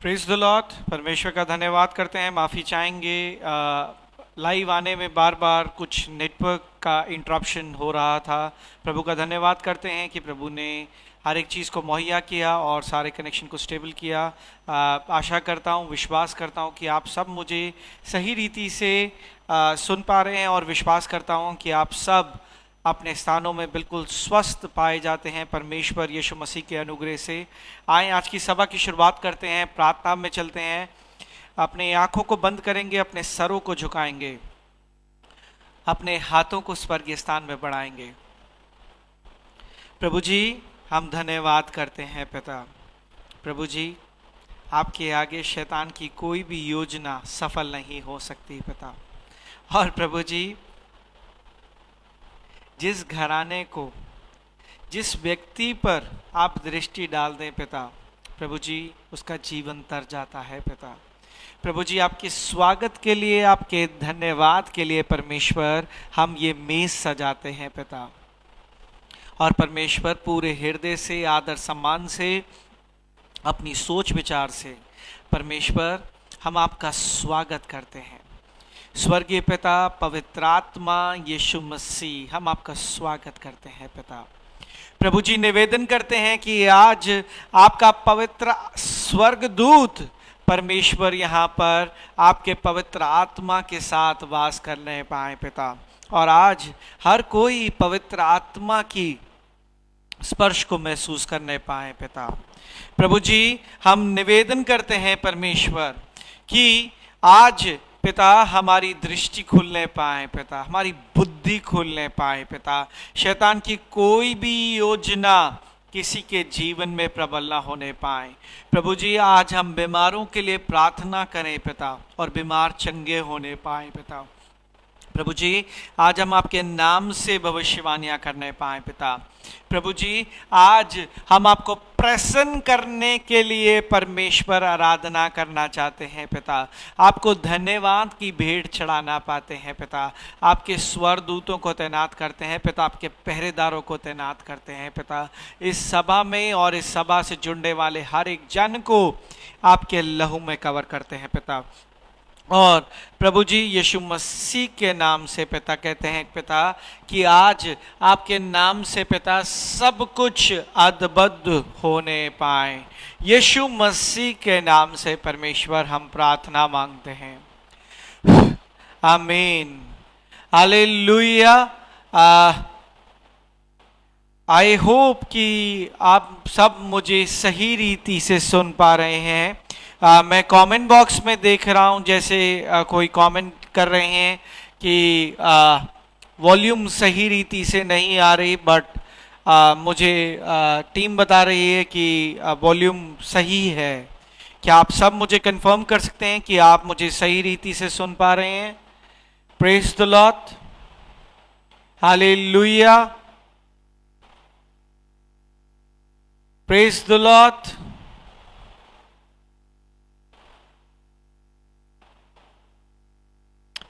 Praise the Lord. परमेश्वर का धन्यवाद करते हैं, माफ़ी चाहेंगे लाइव आने में बार बार कुछ नेटवर्क का इंटरप्शन हो रहा था। प्रभु का धन्यवाद करते हैं कि प्रभु ने हर एक चीज़ को मुहैया किया और सारे कनेक्शन को स्टेबल किया। आशा करता हूँ, विश्वास करता हूँ कि आप सब मुझे सही रीति से सुन पा रहे हैं और विश्वास करता हूँ कि आप सब अपने स्थानों में बिल्कुल स्वस्थ पाए जाते हैं परमेश्वर यीशु मसीह के अनुग्रह से। आए आज की सभा की शुरुआत करते हैं, प्रार्थना में चलते हैं। अपने आंखों को बंद करेंगे, अपने सरों को झुकाएंगे, अपने हाथों को स्वर्गीय स्थान में बढ़ाएंगे। प्रभु जी, हम धन्यवाद करते हैं पिता। प्रभु जी, आपके आगे शैतान की कोई भी योजना सफल नहीं हो सकती पिता। और प्रभु जी, जिस घराने को, जिस व्यक्ति पर आप दृष्टि डाल दें पिता, प्रभु जी उसका जीवन तर जाता है पिता। प्रभु जी, आपके स्वागत के लिए, आपके धन्यवाद के लिए परमेश्वर हम ये मेज सजाते हैं पिता। और परमेश्वर पूरे हृदय से, आदर सम्मान से, अपनी सोच विचार से परमेश्वर हम आपका स्वागत करते हैं। स्वर्गीय पिता, पवित्र आत्मा, यीशु मसीह, हम आपका स्वागत करते हैं पिता। प्रभु जी, निवेदन करते हैं कि आज आपका पवित्र स्वर्गदूत परमेश्वर यहाँ पर आपके पवित्र आत्मा के साथ वास करने पाए पिता। और आज हर कोई पवित्र आत्मा की स्पर्श को महसूस करने पाए पिता। प्रभु जी, हम निवेदन करते हैं परमेश्वर कि आज पिता हमारी दृष्टि खुलने पाए पिता, हमारी बुद्धि खुलने पाए पिता। शैतान की कोई भी योजना किसी के जीवन में प्रबल ना होने पाए। प्रभु जी, आज हम बीमारों के लिए प्रार्थना करें पिता, और बीमार चंगे होने पाए पिता। प्रभु जी, आज हम आपके नाम से भविष्यवाणियां करने पाए पिता। प्रभु जी, आज हम आपको प्रसन्न करने के लिए परमेश्वर आराधना करना चाहते हैं पिता। आपको धन्यवाद की भेंट चढ़ाना पाते हैं पिता। आपके स्वरदूतों को तैनात करते हैं पिता, आपके पहरेदारों को तैनात करते हैं पिता। इस सभा में और इस सभा से जुड़ने वाले हर एक जन को आपके लहू में कवर करते हैं पिता। और प्रभु जी, यीशु मसीह के नाम से पिता कहते हैं पिता कि आज आपके नाम से पिता सब कुछ अद्भुत होने पाए। यीशु मसीह के नाम से परमेश्वर हम प्रार्थना मांगते हैं। आमीन, हालेलुया। आई होप कि आप सब मुझे सही रीति से सुन पा रहे हैं। मैं कमेंट बॉक्स में देख रहा हूं, जैसे कोई कमेंट कर रहे हैं कि वॉल्यूम सही रीति से नहीं आ रही, बट मुझे टीम बता रही है कि वॉल्यूम सही है। क्या आप सब मुझे कंफर्म कर सकते हैं कि आप मुझे सही रीति से सुन पा रहे हैं? Praise the Lord, hallelujah, praise the Lord.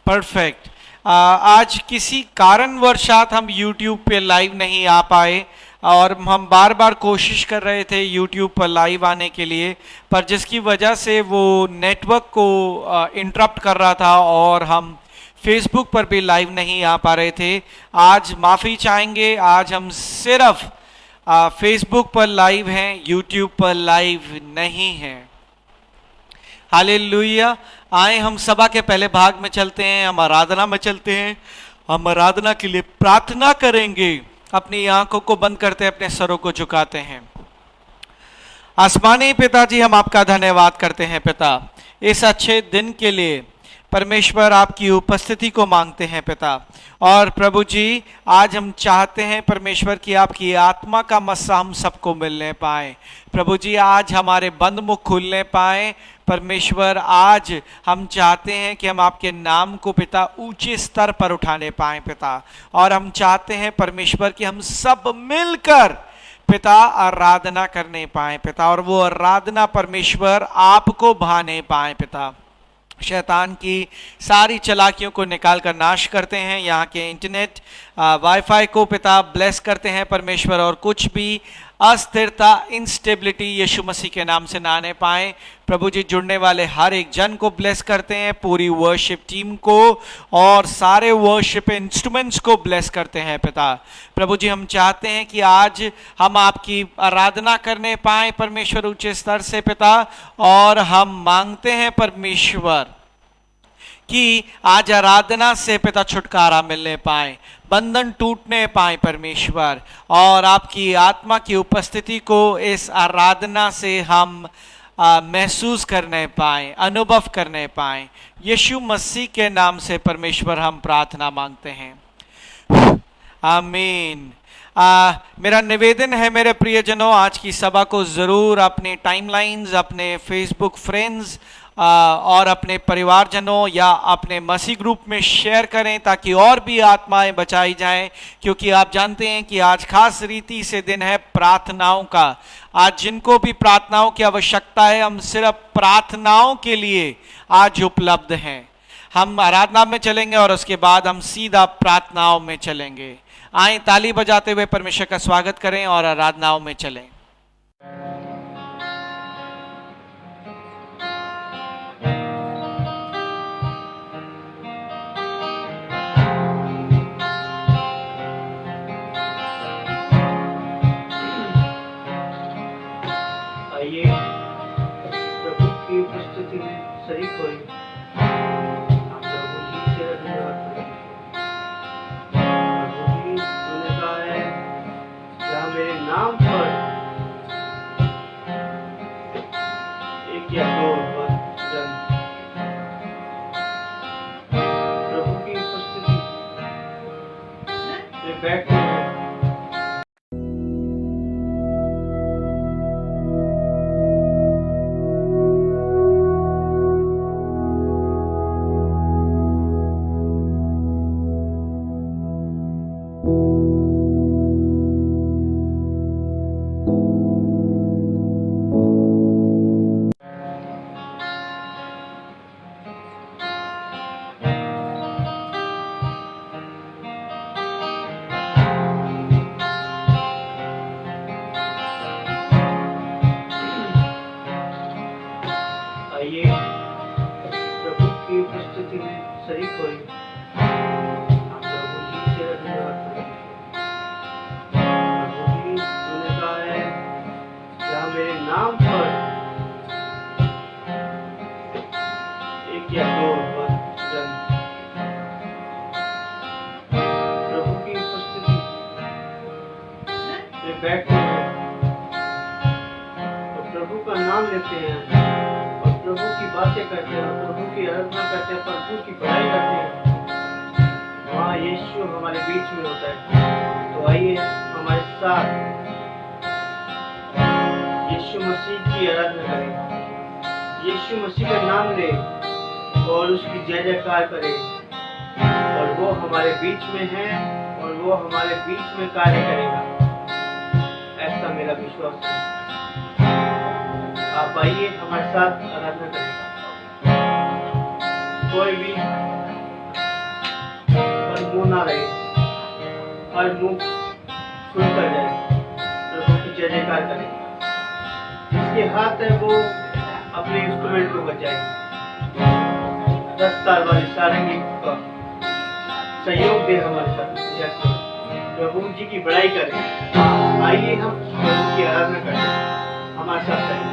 Perfect. आज किसी कारणवशात हम YouTube पे लाइव नहीं आ पाए, और हम बार बार कोशिश कर रहे थे YouTube पर लाइव आने के लिए, पर जिसकी वजह से वो नेटवर्क को इंटरप्ट कर रहा था और हम Facebook पर भी लाइव नहीं आ पा रहे थे। आज माफ़ी चाहेंगे, आज हम सिर्फ Facebook पर लाइव हैं, YouTube पर लाइव नहीं हैं। हालेलुया। आए हम सभा के पहले भाग में चलते हैं, हम आराधना में चलते हैं। हम आराधना के लिए प्रार्थना करेंगे, अपनी आंखों को बंद करते हैं, अपने सरों को झुकाते हैं। आसमानी पिताजी, हम आपका धन्यवाद करते हैं पिता, इस अच्छे दिन के लिए। परमेश्वर, आपकी उपस्थिति को मांगते हैं पिता। और प्रभु जी, आज हम चाहते हैं परमेश्वर कि आपकी आत्मा का मस्सा हम सबको मिलने पाए। प्रभु जी, आज हमारे बंद मुख खुलने पाए। परमेश्वर, आज हम चाहते हैं कि हम आपके नाम को पिता ऊंचे स्तर पर उठाने पाए पिता। और हम चाहते हैं परमेश्वर कि हम सब मिलकर पिता आराधना करने पाए पिता, और वो आराधना परमेश्वर आपको भाने पाए पिता। शैतान की सारी चालाकियों को निकाल कर नाश करते हैं। यहाँ के इंटरनेट वाईफाई को पिता ब्लेस करते हैं परमेश्वर, और कुछ भी अस्थिरता, इंस्टेबिलिटी यीशु मसीह के नाम से ना आने पाए। प्रभु जी जुड़ने वाले हर एक जन को ब्लेस करते हैं, पूरी वर्शिप टीम को और सारे वर्शिप इंस्ट्रूमेंट्स को ब्लेस करते हैं पिता। प्रभु जी हम चाहते हैं कि आज हम आपकी आराधना करने पाए परमेश्वर ऊंचे स्तर से पिता, और हम मांगते हैं परमेश्वर कि आज आराधना से पिता छुटकारा मिलने पाए, बंधन टूटने पाए परमेश्वर, और आपकी आत्मा की उपस्थिति को इस आराधना से हम महसूस करने पाए, अनुभव करने पाए। यीशु मसीह के नाम से परमेश्वर हम प्रार्थना मांगते हैं, आमीन। मेरा निवेदन है मेरे प्रियजनों, आज की सभा को ज़रूर अपने टाइमलाइंस, अपने फेसबुक फ्रेंड्स और अपने परिवारजनों या अपने मसीह ग्रुप में शेयर करें, ताकि और भी आत्माएं बचाई जाएं, क्योंकि आप जानते हैं कि आज खास रीति से दिन है प्रार्थनाओं का। आज जिनको भी प्रार्थनाओं की आवश्यकता है, हम सिर्फ प्रार्थनाओं के लिए आज उपलब्ध हैं। हम आराधना में चलेंगे और उसके बाद हम सीधा प्रार्थनाओं में चलेंगे। आए ताली बजाते हुए परमेश्वर का स्वागत करें और आराधनाओं में चलें। आइए प्रभु की उपस्थिति में शरीक होइए। हम प्रभु जी से धन्यवाद करें। प्रभु जी तूने कहा है जहाँ मेरे नाम पर एक या दो जन प्रभु की उपस्थिति में बैठते हैं, आइए प्रभु की उपस्थिति में शरीक होइए। हम प्रभु जी से धन्यवाद करें। प्रभु जी तूने कहा है जहाँ मेरे नाम पर एक या दो जन प्रभु की उपस्थिति में बैठते हैं तो प्रभु का नाम लेते हैं, प्रभु की बातें करते हैं, प्रभु की आराधना करते हैं, प्रभु की बड़ाई करते हैं, वहाँ यीशु हमारे बीच में होता है। तो आइए हमारे साथ यीशु मसीह की आराधना करें, यीशु मसीह का नाम लें और उसकी जय जयकार करें, और वो हमारे बीच में है और वो हमारे बीच में कार्य करेगा, ऐसा मेरा विश्वास है। आप आइए हमारे साथ आराधना करें। कोई भी हर मुंह ना रहे, हर मुंह खुल कर जाए, प्रभु की जय जयकार करें। जिसके हाथ है वो अपने इंस्ट्रूमेंट को बजाए, 10 तार वाली सारंगी का सहयोग दे हमारे साथ, प्रभु जी की बड़ाई करें। आइए हम प्रभु की आराधना करें, हमारे साथ करें।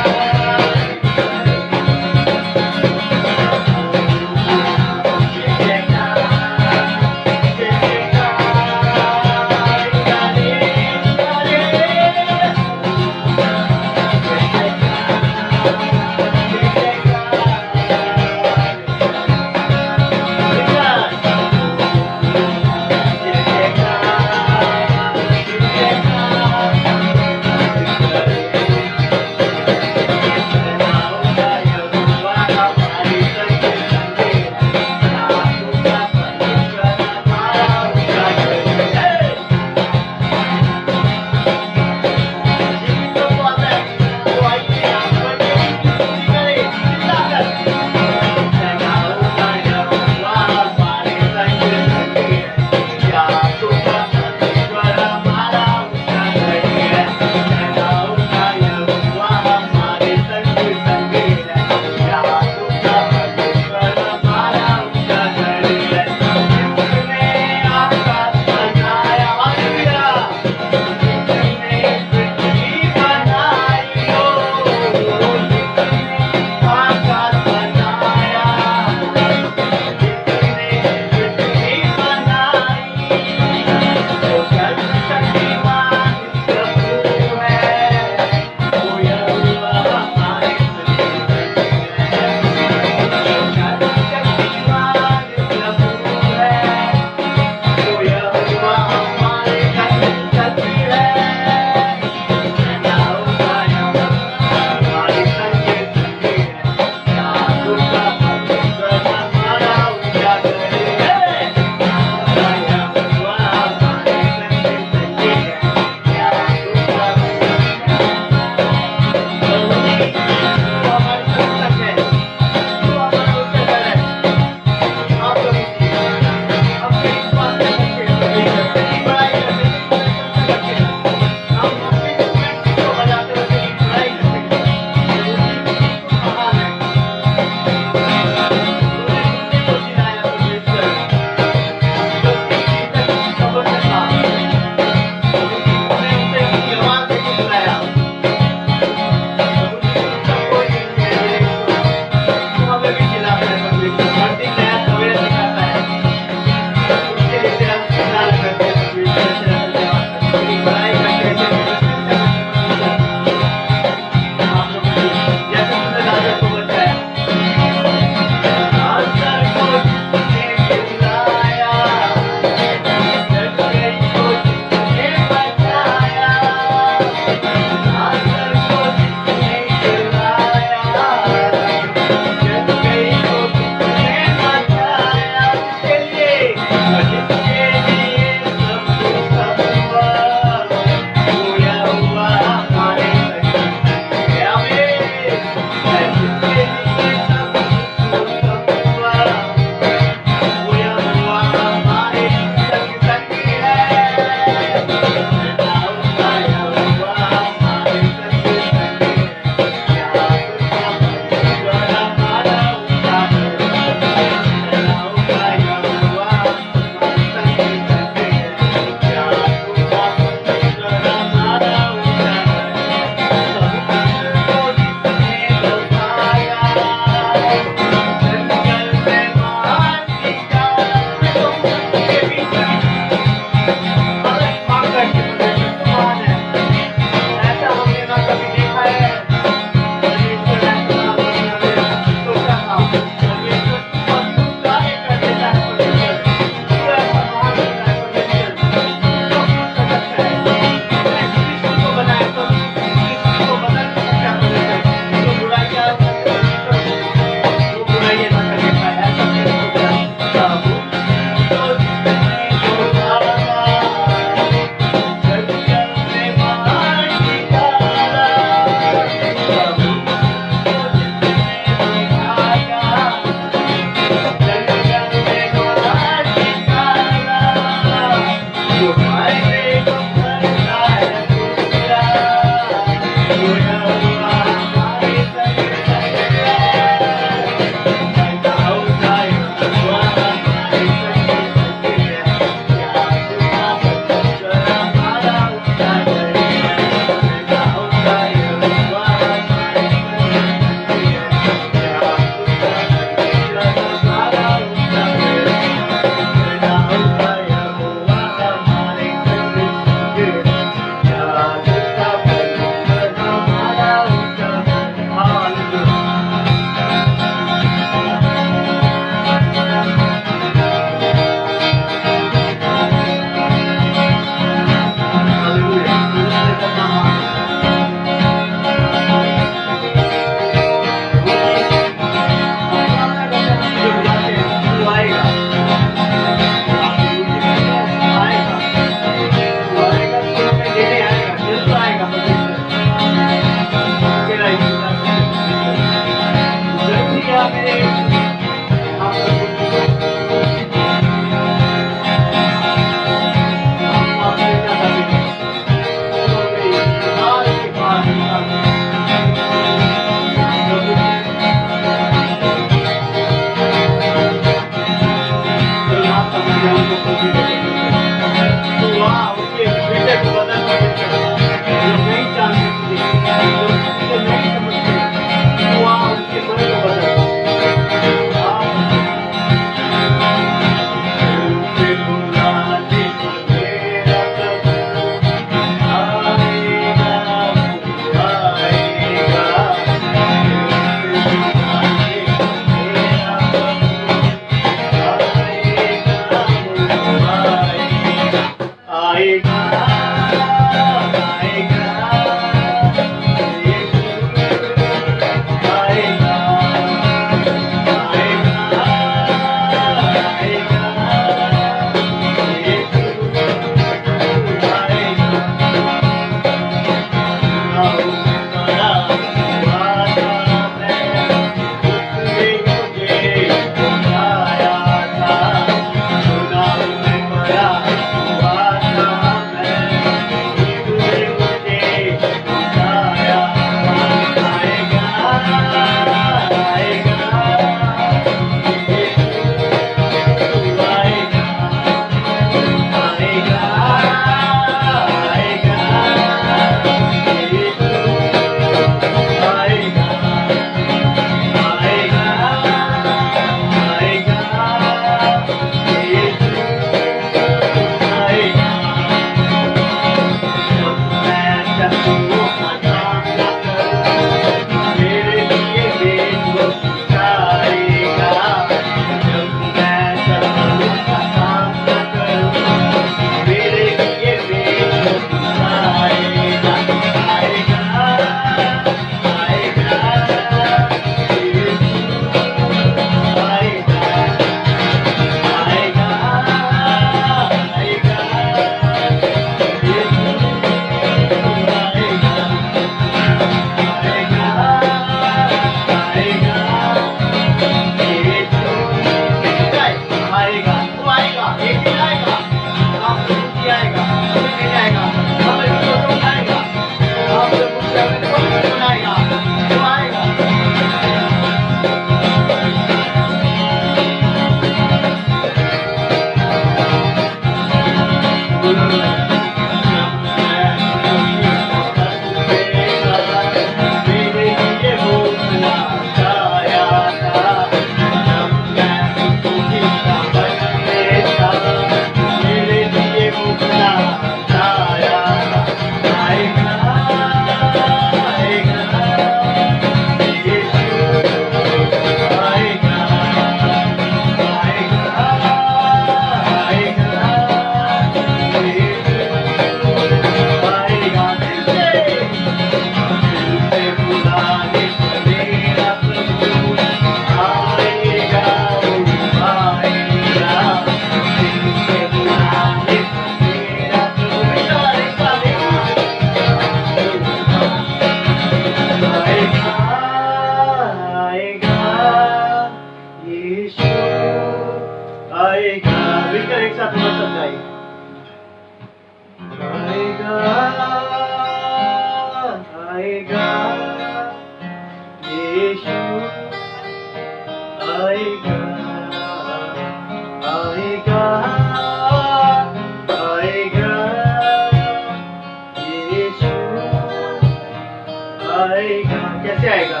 कैसे आएगा?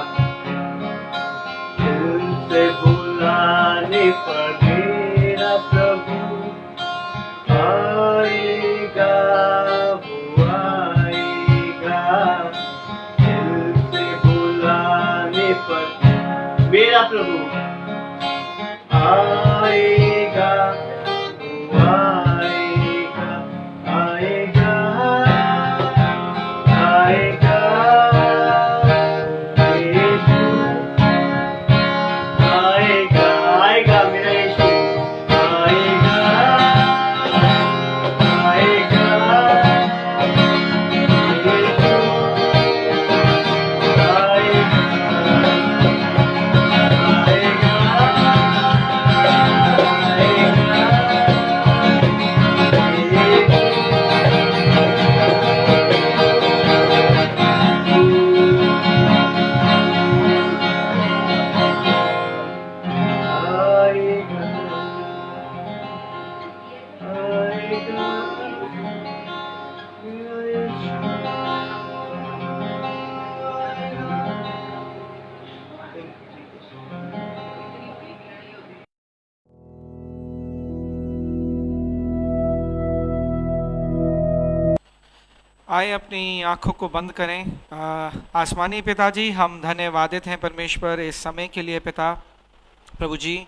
दिल से बुलाने पर मेरा प्रभु आएगा, वो आएगा। दिल से बुलाने पर मेरा प्रभु आएगा, वो आएगा, आएगा, आएगा। आए अपनी आंखों को बंद करें। आसमानी पिताजी, हम धन्यवादित हैं परमेश्वर इस समय के लिए। पिता प्रभु जी,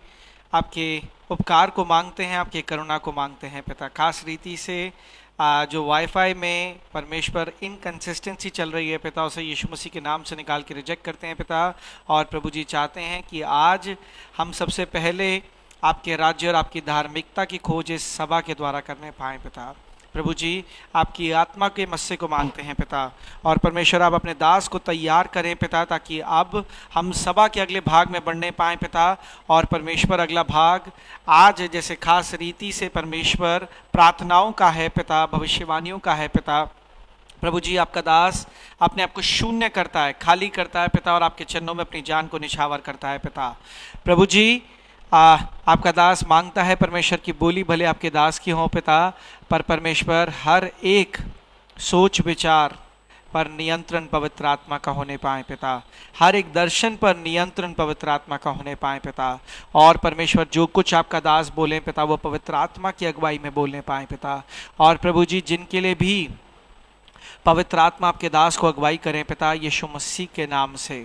आपके उपकार को मांगते हैं, आपकी करुणा को मांगते हैं पिता। खास रीति से जो वाईफाई में परमेश्वर इनकंसिस्टेंसी चल रही है पिता, उसे यीशु मसीह के नाम से निकाल के रिजेक्ट करते हैं पिता। और प्रभु जी चाहते हैं कि आज हम सबसे पहले आपके राज्य और आपकी धार्मिकता की खोज इस सभा के द्वारा करने पाएँ पिता। प्रभु जी, आपकी आत्मा के मस्से को मांगते हैं पिता। और परमेश्वर, आप अपने दास को तैयार करें पिता, ताकि अब हम सभा के अगले भाग में बढ़ने पाएँ पिता। और परमेश्वर, अगला भाग आज जैसे खास रीति से परमेश्वर प्रार्थनाओं का है पिता, भविष्यवाणियों का है पिता। प्रभु जी आपका दास अपने आप को शून्य करता है, खाली करता है पिता, और आपके चरणों में अपनी जान को निछावर करता है पिता। प्रभु जी आपका दास मांगता है परमेश्वर की बोली भले आपके दास की हो पिता, पर परमेश्वर हर एक सोच विचार पर नियंत्रण पवित्र आत्मा का होने पाए पिता, हर एक दर्शन पर नियंत्रण पवित्र आत्मा का होने पाए पिता। और परमेश्वर जो कुछ आपका दास बोले पिता वो पवित्र आत्मा की अगुवाई में बोलने पाए पिता। और प्रभु जी जिनके लिए भी पवित्र आत्मा आपके दास को अगुवाई करें पिता, यीशु मसीह के नाम से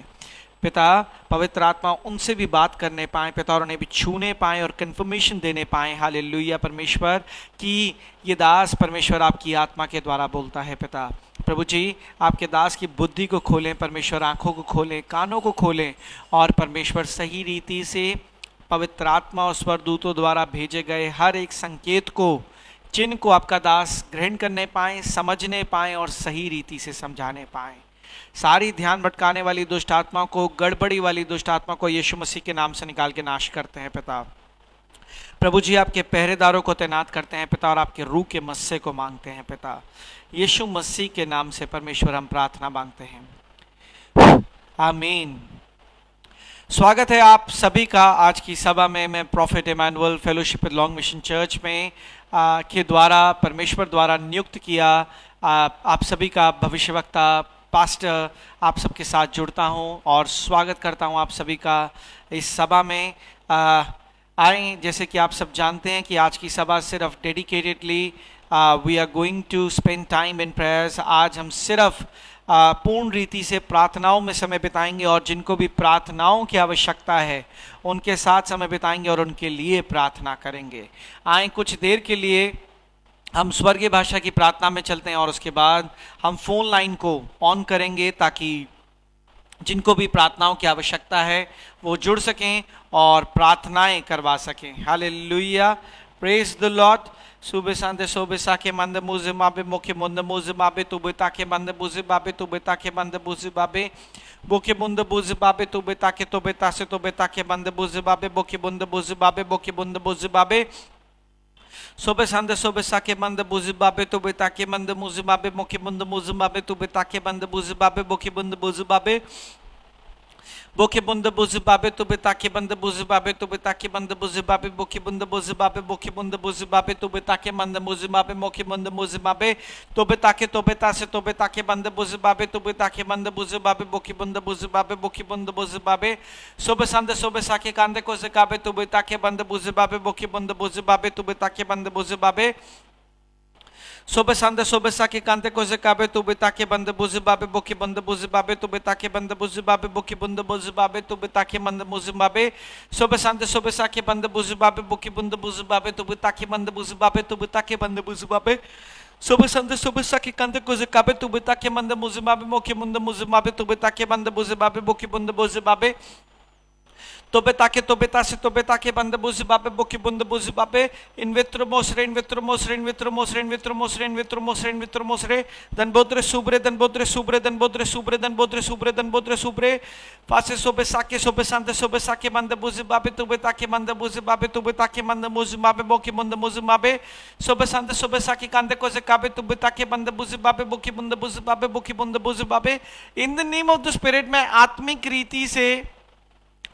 पिता, पवित्र आत्मा उनसे भी बात करने पाए पिता, और उन्हें भी छूने पाए और कंफर्मेशन देने पाए हालेलुया परमेश्वर कि ये दास परमेश्वर आपकी आत्मा के द्वारा बोलता है पिता। प्रभु जी आपके दास की बुद्धि को खोलें परमेश्वर, आंखों को खोलें, कानों को खोलें, और परमेश्वर सही रीति से पवित्र आत्मा और स्वरदूतों द्वारा भेजे गए हर एक संकेत को, चिन्ह को आपका दास ग्रहण करने पाए, समझने पाए और सही रीति से समझाने पाए। सारी ध्यान भटकाने वाली दुष्ट आत्मा को, गड़बड़ी वाली दुष्ट आत्मा को यीशु मसीह के नाम से निकाल के नाश करते हैं पिता। प्रभु जी आपके पहरेदारों को तैनात करते हैं पिता, और आपके रूह के मस्से को मांगते हैं पिता। यीशु मसीह के नाम से परमेश्वर हम प्रार्थना मांगते हैं, आमीन। स्वागत है आप सभी का आज की सभा में। मैं prophet Emmanuel fellowship long mission church में के द्वारा परमेश्वर द्वारा नियुक्त किया आप सभी का भविष्यवक्ता पास्टर आप सबके साथ जुड़ता हूं और स्वागत करता हूं आप सभी का इस सभा में। आए, जैसे कि आप सब जानते हैं कि आज की सभा सिर्फ dedicatedly we are going to spend time in prayers. आज हम सिर्फ पूर्ण रीति से प्रार्थनाओं में समय बिताएंगे, और जिनको भी प्रार्थनाओं की आवश्यकता है उनके साथ समय बिताएंगे और उनके लिए प्रार्थना करेंगे। आए, कुछ देर के लिए हम स्वर्गीय भाषा की प्रार्थना में चलते हैं, और उसके बाद हम फोन लाइन को ऑन करेंगे ताकि जिनको भी प्रार्थनाओं की आवश्यकता है वो जुड़ सकें और प्रार्थनाएं करवा सकें। Hallelujah, praise the Lord. सुबह सांते सोबे साके मंद मुझे माबे मोके मुंद मुझे माबे तू बेता के मंद बुझे बाबे तू बेता के मंद बुझे बाबे बोके बुंद बुझे बाबे तू बेता के तो बेता से तो बेता के मंद बुझे बाबे बोके बुंद बुझे बाबे बोके बुंद बुझे बाबे सोबे सांदे सोबे साके मंद बुझे बाबे तू बेता के मंद मुझे बाबे मोके बुंद मुझे बाबे तू बेता के मंद बुझे बाबे बोके बुंद बुझे बाबे बोके बुंद बुझे बाबे तू बेता के बंद बुझे बाबे तू बेता के बंद बुझे बाबे बोके बुंद बुझे बाबे बोके बुंद बुझे बाबे तू बेता के मंद मुझे बाबे मोके बुंद मुझे बाबे तो बेता से तो बेता के बंद बुझे बाबे तू बेता के बंद बुझे बाबे बोके बुंद बुझे बाबे बोके बुंद बुझे बाबे सोबे सांदे सोबे साके कांदे को से काबे तू बेता के बंद बुझे बाबे बोके बुंद बुझे बाबे तू बेता के बंद बुझे बाबे सोबे सांदे सोबे साके कांते को से काबे तू बेता के बंद बुझे बाबे बोके बंद बुझे बाबे तू बेता के बंद बुझे बाबे बोके बंद बुझे बाबे तू बेता के बंद बुझे बाबे सोबे सांदे सोबे साके बंद बुझे बाबे बोके बंद बुझे बाबे तू बेता के बंद बुझे बाबे तू बेता के बंद बुझे बाबे सोबे सांदे सोबे साके कांते को से काबे तू बेता के बंद बुझे बाबे मोके बंद बुझे बाबे तू बेता के बंद बुझे बाबे बोके बंद बुझे बाबे तो बेता से तो बेता के बंद बुझे बाबे बोके बंद बुझे बाबे इन वित्र मोसरे इन वित्र मोसरे इन वित्र मोसरे इन वित्र मोसरे इन वित्र मोसरे इन वित्र मोसरे दन बोद्रे सुब्रे दन बोद्रे सुब्रे दन बोद्रे सुब्रे दन बोद्रे सुब्रे दन बोद्रे सुब्रे पासे सोबे सांते सोबे साके बंद बुझे बाबे तू बेता के बंद बुझे बाबे तू बेता के बंद मुझे बाबे बोके बंद मुझे बाबे सोबे सांते सोबे साके कांदे को से काबे तू बेता के बंद बुझे बाबे बोके बंद बुझे बाबे बोके बंद बुझे बाबे। इन the name of the spirit में आत्मिक रीति से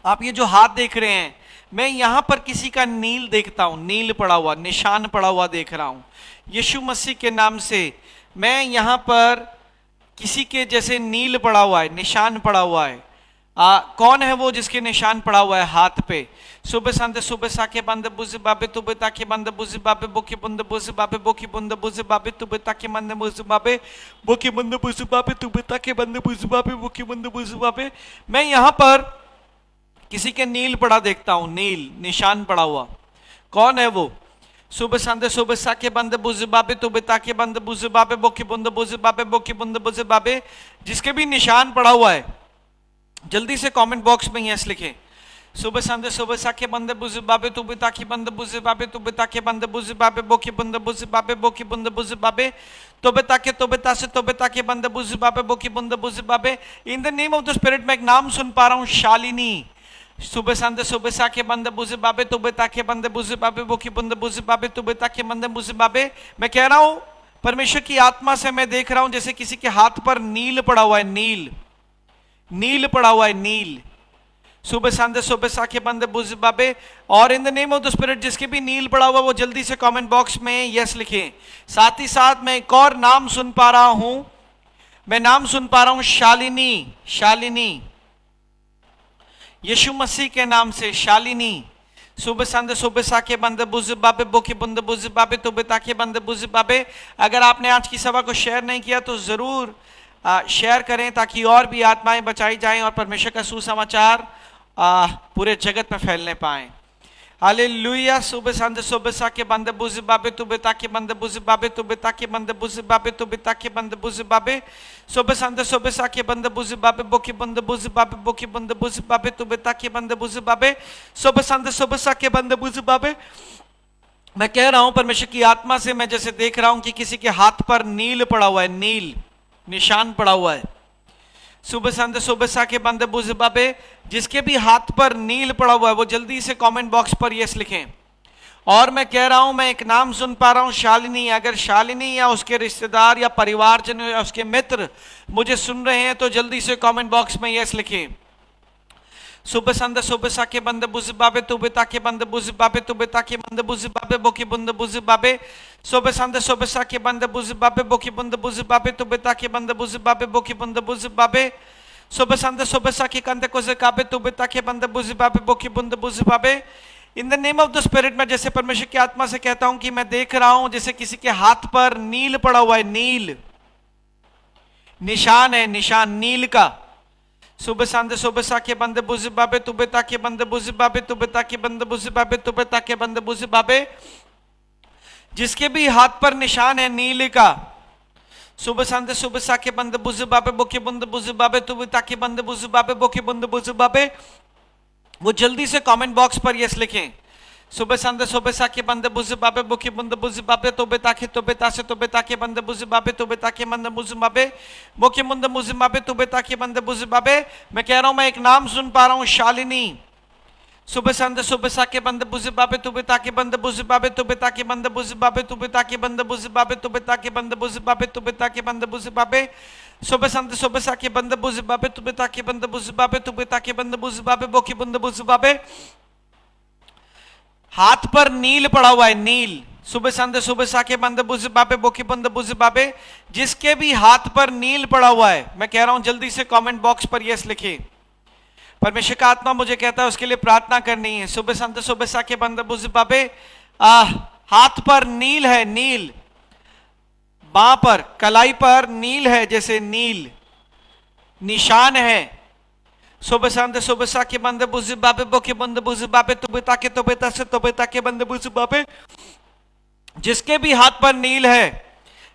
आप ये जो हाथ देख रहे हैं, मैं यहां पर किसी का नील देखता हूं, नील पड़ा हुआ, निशान पड़ा हुआ देख रहा हूं। यीशु मसीह के नाम से मैं यहां पर किसी के जैसे नील पड़ा हुआ है, निशान पड़ा हुआ है। कौन है वो जिसके निशान पड़ा हुआ है हाथ पे? सुबह सांते सुबह साके बंद बुझे बाबे तू बेता के बंद बुझे बाबे बोके बंद बुझे बाबे बोके बंद बुझे बाबे तू बेता के बंद बुझे बाबे बोके बंद बुझे बाबे तू बेता के बंद बुझे बाबे बोके बंद बुझे बाबे। मैं यहां पर किसी के नील पड़ा देखता हूं, नील निशान पड़ा हुआ। कौन है वो? सुबह सांदे सुबह साके बंद बुझे बाबे तू बेता के बंद बुझे बाबे बोके बंद बुझे बाबे बोके बंद बुझे बाबे। जिसके भी निशान पड़ा हुआ है जल्दी से कमेंट बॉक्स में यस लिखें। सुबह सांदे सुबह साके बंद बुझे बाबे तू बेता के बंद बुझे बाबे तू बेता के बंद बुझे बाबे बोके बंद बुझे बाबे बोके बंद बुझे बाबे तो बेता से तो बेता के बंद बुझे बाबे बोके बंद बुझे बाबे। इन the name of the spirit मैं एक नाम सुन पा रहा हूं, शालिनी। सुबह सांदे सुबह साके बंद बुझे बाबे तू बेता के बंद बुझे बाबे बोके बंद बुझे बाबे तू बेता के बंद बुझे बाबे। मैं कह रहा हूं परमेश्वर की आत्मा से मैं देख रहा हूं जैसे किसी के हाथ पर नील पड़ा हुआ है, नील, नील पड़ा हुआ है, नील। सुबह सांदे सुबह साखे बंदे बुज बाबे। और इन the name of the spirit जिसके भी नील पड़ा हुआ वो जल्दी से कमेंट बॉक्स में यस लिखें। साथ ही साथ मैं एक और नाम सुन पा रहा हूं, मैं नाम सुन पा रहा हूं शालिनी, शालिनी, यीशु मसीह के नाम से शालिनी। सुबह संदे सुबह साके बंदे बुज बाबे बोके बंदे बुज बाबे तो ताके बंदे बुज बाबे। अगर आपने आज की सभा को शेयर नहीं किया तो जरूर शेयर करें ताकि और भी आत्माएं बचाई जाएं और परमेश्वर का सुसमाचार पूरे जगत में फैलने पाएं। हालेलुया। सुबह संदे सुबह साके बंदे बुज बाबे तो ताके बंदे बुज बाबे तो ताके बंदे बुज बाबे तो ताके बंदे बुज बाबे। सुबह संदे सुबह साके बंदे बुज बाबे बोके बंदे बुज बाबे बोके बंदे बुज बाबे तो ताके बंदे बुज बाबे। सुबह संदे सुबह साके बंदे बुज बाबे। मैं कह रहा हूं परमेश्वर की आत्मा से मैं जैसे देख रहा हूं कि किसी के हाथ पर नील पड़ा हुआ है, नील निशान पड़ा हुआ है। सुबह संदे सुबह साके बंदे बुज बाबे। जिसके भी हाथ पर नील पड़ा हुआ है वो जल्दी से कमेंट बॉक्स पर यस लिखें। और मैं कह रहा हूं, मैं एक नाम सुन पा रहा हूं शालिनी। अगर शालिनी या उसके रिश्तेदार या परिवारजन या उसके मित्र मुझे सुन रहे हैं तो जल्दी से कमेंट बॉक्स में यस लिखें। सुबह संदे सुबह साके बंदे बुज बाबे तुबे ताके बंदे बुज बाबे तुबे ताके बंदे बुज बाबे बोके बंदे बुज बाबे। सुबह संदे सुबह साके बंदे बुज बाबे बोके बंदे बुज बाबे तुबे ताके बंदे बुज बाबे बोके बंदे बुज बाबे। सुबह संदे सुबह साके कंदे को काबे तुबे ताके बंदे बुज बाबे बोके बंदे बुज बाबे। इन the name of the spirit में जैसे परमेश्वर की आत्मा से कहता हूं कि मैं देख रहा हूं जैसे किसी के हाथ पर नील पड़ा हुआ है, नील निशान है, निशान नील का। सुबह संदे सुबह साके बंदे बुज बाबे तुबे ताके बंदे बुज बाबे तुबे ताके बंदे बुज बाबे तुबे ताके बंदे बुज बाबे। जिसके भी हाथ पर निशान है नील का। सुबह संदे सुबह साके बंदे बुज बाबे बोके बंदे बुज बाबे तुबे ताके बंदे बुज बाबे बोके बंदे बुज बाबे। वो जल्दी से कमेंट बॉक्स पर यस लिखें। सुबह संदे सुबह साके बंदे बुज बाबे बोके बंदे बुज बाबे तुबे ताके बंदे बुज बाबे तुबे ताके बंदे बुज बाबे बोके बंदे बुज बाबे तुबे ताके बंदे बुज बाबे। मैं कह रहा हूं, मैं एक नाम सुन पा रहा हूं शालिनी। सुबह संदे सुबह साके बंदे बुज बाबे तुबे ताके बंदे बुज बाबे तुबे ताके बंदे बुज बाबे तुबे ताके बंदे बुज बाबे तुबे ताके बंदे बुज बाबे तुबे ताके बंदे बुज बाबे। सुबह संदे सुबह साके बंदे बुज बाबे तुबे ताके बंदे बुज बाबे तुबे ताके बंदे बुज बाबे बोके बंदे बुज बाबे। हाथ पर नील पड़ा हुआ है, नील। सुबह संदे सुबह साके बंदे बुज बाबे बोके बंदे बुज बाबे। जिसके भी हाथ पर नील पड़ा हुआ है मैं कह रहा हूं जल्दी से कमेंट बॉक्स पर यस लिखे। परमेश्वर का आत्मा मुझे कहता है उसके लिए प्रार्थना करनी है। सुबह संदे सुबह साके बंदे बुज बाबे। हाथ पर नील है, नील। बां पर कलाई पर नील है, जैसे नील निशान है। सुबह संदे सुबह साके बंदे बुज बाबे बोके बंदे बुज बाबे तुबे ताके बंदे बुज बाबे। जिसके भी हाथ पर नील है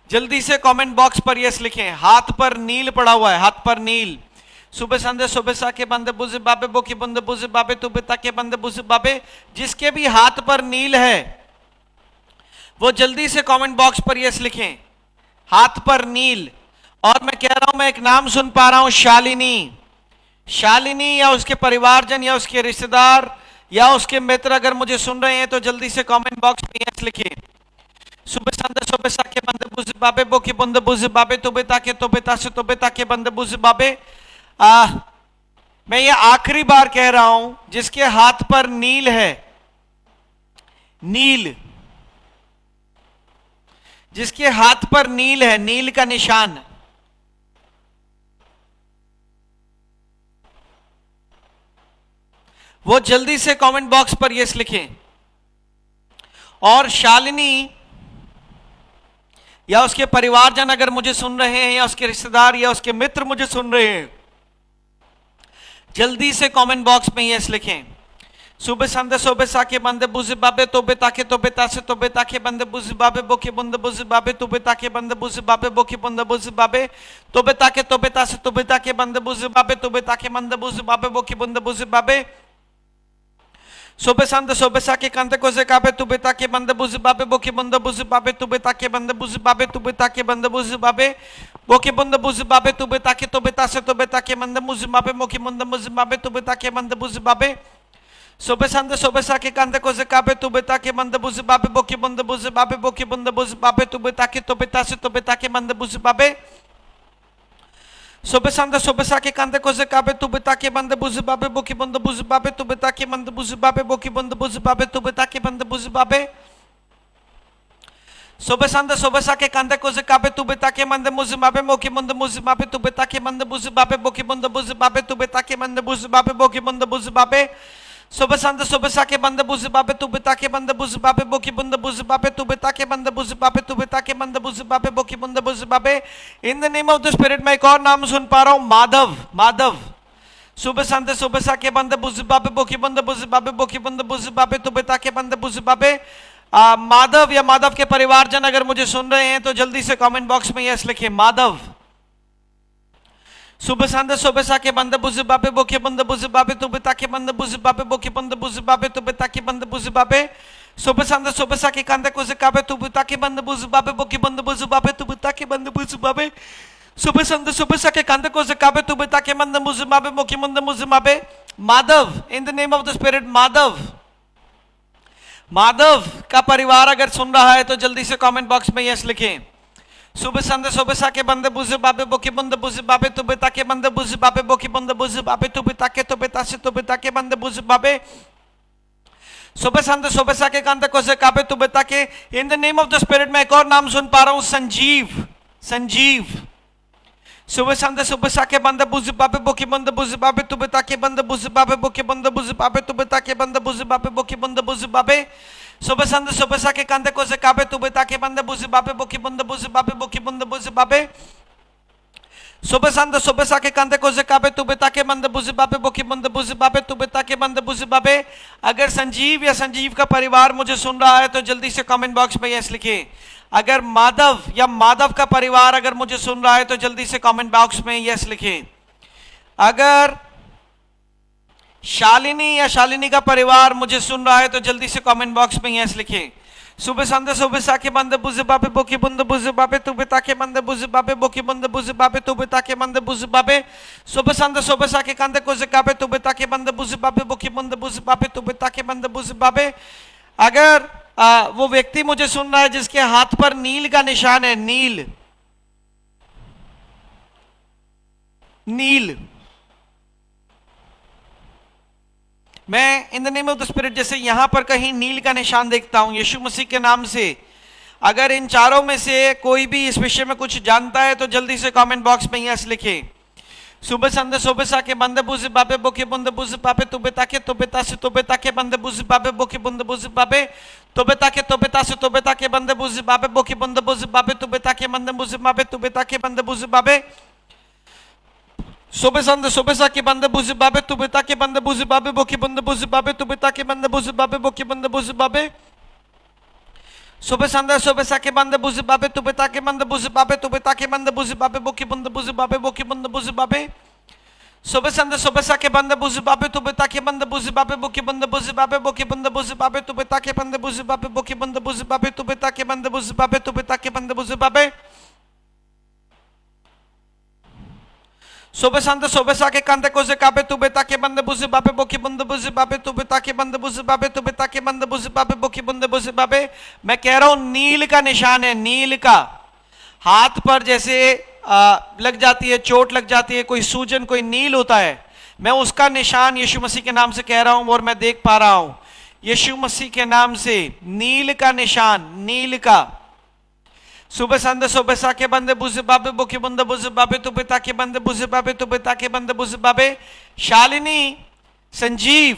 जल्दी से कमेंट बॉक्स पर यस लिखें। हाथ पर नील पड़ा हुआ है, हाथ पर नील। सुबह संदे सुबह साके बंदे बुज बाबे बोके बंदे बुज बाबे तुबे ताके बंदे बुज बाबे। जिसके भी हाथ पर नील है वो जल्दी से कमेंट बॉक्स पर यस लिखें। हाथ पर नील। और मैं कह रहा हूं, मैं एक नाम सुन पा रहा हूं शालिनी। शालिनी या उसके परिवारजन या उसके रिश्तेदार या उसके मित्र अगर मुझे सुन रहे हैं तो जल्दी से कमेंट बॉक्स में यस लिखिए। सुबह संदे सुबह साके बंदे बुज बाबे बोके बंदे बुज बाबे तुबे ताके बंदे बुज बाबे। मैं ये आखिरी बार कह रहा हूं, जिसके हाथ पर नील है, नील, जिसके हाथ पर नील है, नील का निशान, वो जल्दी से कमेंट बॉक्स पर यस लिखें। और शालिनी या उसके परिवारजन अगर मुझे सुन रहे हैं या उसके रिश्तेदार या उसके मित्र मुझे सुन रहे हैं जल्दी से कमेंट बॉक्स में यस लिखें। सुबह संदे सुबह साके बंदे बुज बाबे तोबे ताके बंदे बुज बाबे बोके बंदे बुज बाबे तुबे ताके बंदे बुज बाबे बोके बंदे बुज बाबे तोबे ताके बंदे बुज बाबे तुबे ताके बंदे बुज बाबे बोके बंदे बुज बाबे। सुबह संदे सुबह साके कंदे को से काबे तुबे ताके बंदे बुज बाबे बोके बंदे बुज बाबे तुबे ताके बंदे बुज बाबे तुबे ताके बंदे बुज बाबे बोके बंदे बुज बाबे तुबे ताके बंदे बुज बाबे मोके बंदे बुज बाबे तुबे ताके बंदे बुज बाबे। Sobesanda sobesake kande koze kabe tu betake manda buzi babe boki bunda buzi babe boki bunda buzi babe tu betake to betase to betake manda buzi babe. Sobesanda sobesake kande koze kabe tu betake manda buzi babe boki bunda buzi babe tu betake manda buzi babe boki bunda buzi babe tu betake manda buzi babe. Sobesanda sobesake kande koze kabe tu betake manda buzi babe boki bunda buzi babe tu betake manda buzi babe boki bunda buzi babe tu betake manda buzi babe boki bunda buzi babe. Sobesanda sobesake manda buzi babe tu betake manda buzi babe boki bunda buzi babe tu betake manda buzi babe tu betake manda buzi babe boki bunda buzi babe. In the name of the Spirit मैं एक और नाम सुन पा रहा हूँ, Madhav Madhav. Sobesanda sobesake manda buzi babe boki bunda buzi babe boki bunda buzi babe tu betake manda buzi babe. Madhav या माधव के परिवारजन अगर मुझे सुन रहे हैं तो जल्दी से कमेंट बॉक्स में यस लिखिए, Madhav. Subesanda sobesake banda buzi babe boki bunda buzi babe tu betake banda buzi babe boki bunda buzi babe tu betake banda buzi babe. Sobesanda sobesake kande koze kabe tu betake banda buzi babe boki bunda buzi babe tu betake banda buzi babe. Sobesanda sobesake kande koze kabe tu betake banda buzi babe boki bunda buzi babe. Madhav, in the name of the Spirit, Madhav. Madhav का परिवार अगर सुन रहा है तो जल्दी से comment box में yes लिखें. Subesanda sobesake banda buzi babe boki bunda buzi babe tu betake banda buzi babe boki bunda buzi babe tu betake to betase to betake banda buzi babe. Subesanda sobesake kande koze kabe tu betake. In the name of the Spirit मैं एक और नाम सुन पा रहा हूँ, Sanjeev. Sanjeev. Subesanda sobesake banda buzi babe boki bunda buzi babe tu betake banda buzi babe boki bunda buzi babe tu betake banda buzi babe boki bunda buzi babe. Sobesanda sobesake kande koze kabe tu betake banda buzi babe boki bunda buzi babe boki bunda buzi babe. Sobesanda sobesake kande koze kabe tu betake banda buzi babe boki bunda buzi babe tu betake banda buzi babe. अगर संजीव या संजीव का परिवार मुझे सुन रहा है तो जल्दी से कमेंट बॉक्स में यस लिखिए. अगर माधव या माधव का परिवार अगर मुझे सुन रहा है तो जल्दी से कमेंट बॉक्स में यस लिखिए. अगर शालिनी या शालिनी का परिवार मुझे सुन रहा है तो जल्दी से कमेंट बॉक्स में यस लिखें. Subesanda sobesake banda buzi babe boki bunda buzi babe tu betake banda buzi babe boki bunda buzi babe tu betake banda buzi babe. Sobesanda sobesake kande koze kabe tu betake banda buzi babe boki bunda buzi babe tu betake banda buzi babe. अगर वो व्यक्ति मुझे सुन रहा है जिसके हाथ पर नील का निशान है, नील नील, मैं इन the name of the spirit जैसे यहां पर कहीं नील का निशान देखता हूं यीशु मसीह के नाम से. अगर इन चारों में से कोई भी इस विषय में कुछ जानता है तो जल्दी से कमेंट बॉक्स में यस लिखे. Subesanda sobesake banda buzi babe boki bunda buzi babe tu betake to betase to betake banda buzi babe boki bunda buzi babe to betake to betase to betake banda buzi babe boki bunda buzi babe tu betake banda buzi babe tu betake banda buzi babe. Sobesanda sobesake banda buzi babe tu betake banda buzi babe boki bunda buzi babe tu betake banda buzi babe boki bunda buzi babe. Sobesanda sobesake banda buzi babe tu betake banda buzi babe tu betake banda buzi babe boki bunda buzi babe boki bunda buzi babe. Sobesanda sobesake banda buzi babe tu betake banda buzi babe boki bunda buzi babe boki bunda buzi babe tu betake banda buzi babe boki bunda buzi babe tu betake banda buzi babe tu betake banda buzi babe. Sobesanda sobesake kande koze kabe tu betake banda buzi babe boki bunda buzi babe tu betake banda buzi babe tu betake banda buzi babe boki bunda buzi babe. मैं कह रहा हूं नील का निशान है, नील का. हाथ पर जैसे लग जाती है, चोट लग जाती है, कोई सूजन, कोई नील होता है, मैं उसका निशान यीशु मसीह के नाम से कह रहा हूं और मैं देख पा रहा हूं यीशु मसीह के नाम से नील का निशान, नील का. Subesanda sobesake banda buzi babe boki bunda buzi babe tu betake banda buzi babe tu betake banda buzi babe. Shalini, Sanjeev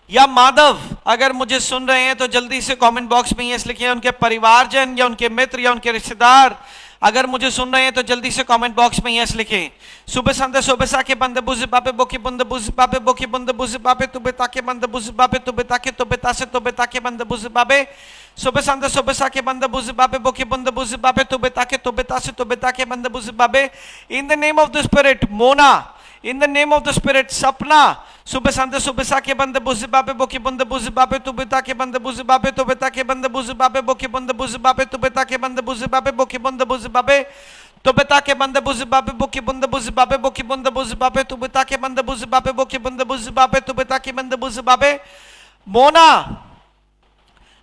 या माधव अगर मुझे सुन रहे हैं तो जल्दी से कमेंट बॉक्स में यस लिखिए. उनके परिवारजन या उनके मित्र या उनके रिश्तेदार अगर मुझे सुन रहे हैं तो जल्दी से कमेंट बॉक्स में यस लिखें. Subesanda sobesake banda buzi babe boki bunda buzi babe boki bunda buzi babe tu betake banda buzi babe tu betake to betase to betake banda buzi babe. Sobesanda sobesake banda buzi babe boki bunda buzi babe tu betake to betase to betake banda buzi babe. In the name of the Spirit, Mona. In the name of the Spirit, Sapna. Subesanda sobesake banda buzi babe boki bunda buzi babe tu betake banda buzi babe tu betake banda buzi babe boki bunda buzi babe tu betake banda buzi babe boki bunda buzi babe. tu betake banda buzi babe boki bunda buzi babe boki bunda buzi babe tu betake banda buzi babe boki bunda buzi babe tu betake banda buzi babe Mona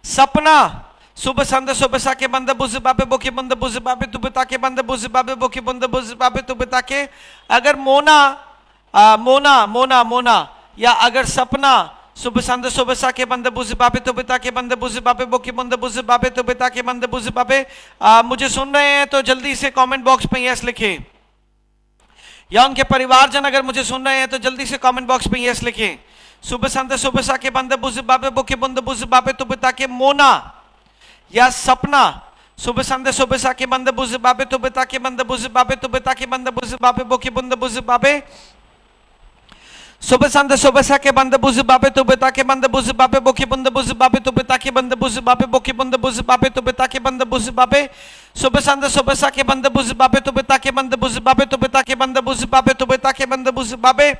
सपना सुबह संदे सुबह साके बंदे बुझ बाबे बोके बंदे बुझ बाबे तू बता के बंदे बुझ बाबे बोके बंदे बुझ बाबे तू बता के अगर मोना मोना मोना मोना या अगर सपना सुबह संदे सुबह साके बंदे बुझ बाबे तू बता के बंदे बुझ बाबे बोके बंदे बुझ बाबे तू बता के बंदे बुझ बाबे मुझे सुन रहे हैं तो जल्दी से कमेंट बॉक्स में यस लिखें, या उनके परिवारजन अगर मुझे सुन रहे हैं तो जल्दी से कमेंट बॉक्स में यस लिखें। सुबह संदे सुबह साके बंदे बुझ बाबे बोके बंदे बुझ बाबे तू बता के मोना या सपना सुबह संदे सुबह साके बंदे बुझ बाबे तू बता के बंदे बुझ बाबे तू बता के बंदे बुझ बाबे बोके बंदे बुझ बाबे सुबह संदे सुबह साके बंदे बुझ बाबे तू बता के बंदे बुझ बाबे बोके बंदे बुझ बाबे तू बता के बंदे बुझ बाबे बोके बंदे बुझ बाबे तू बता के बंदे बुझ बाबे सुबह संदे सुबह साके बंदे बुझ बाबे तू बता के बंदे बुझ बाबे तू बता के बंदे बुझ बाबे तू बता के बंदे बुझ बाबे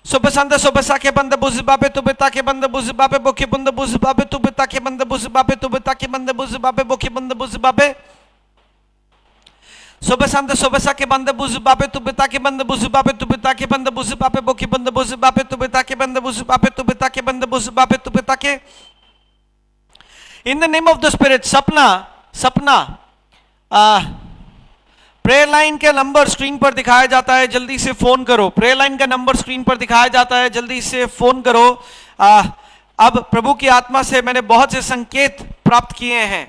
सुबह संदे सुबह साके बंदे बुझ बाबे तू बता के बंदे बुझ बाबे बोके बंदे बुझ बाबे तू बता के बंदे बुझ बाबे तू बता के बंदे बुझ बाबे बोके बंदे बुझ बाबे सुबह संदे सुबह साके बंदे बुझ बाबे तू बता के बंदे बुझ बाबे तू बता के बंदे बुझ बाबे बोके बंदे बुझ बाबे तू बता के बंदे बुझ बाबे तू बता के बंदे बुझ बाबे तू बता के इन the name of the spirit सपना सपना प्रेयर लाइन का नंबर स्क्रीन पर दिखाया जाता है, जल्दी से फोन करो। प्रेयर लाइन का नंबर स्क्रीन पर दिखाया जाता है, जल्दी से फोन करो। अब प्रभु की आत्मा से मैंने बहुत से संकेत प्राप्त किए हैं।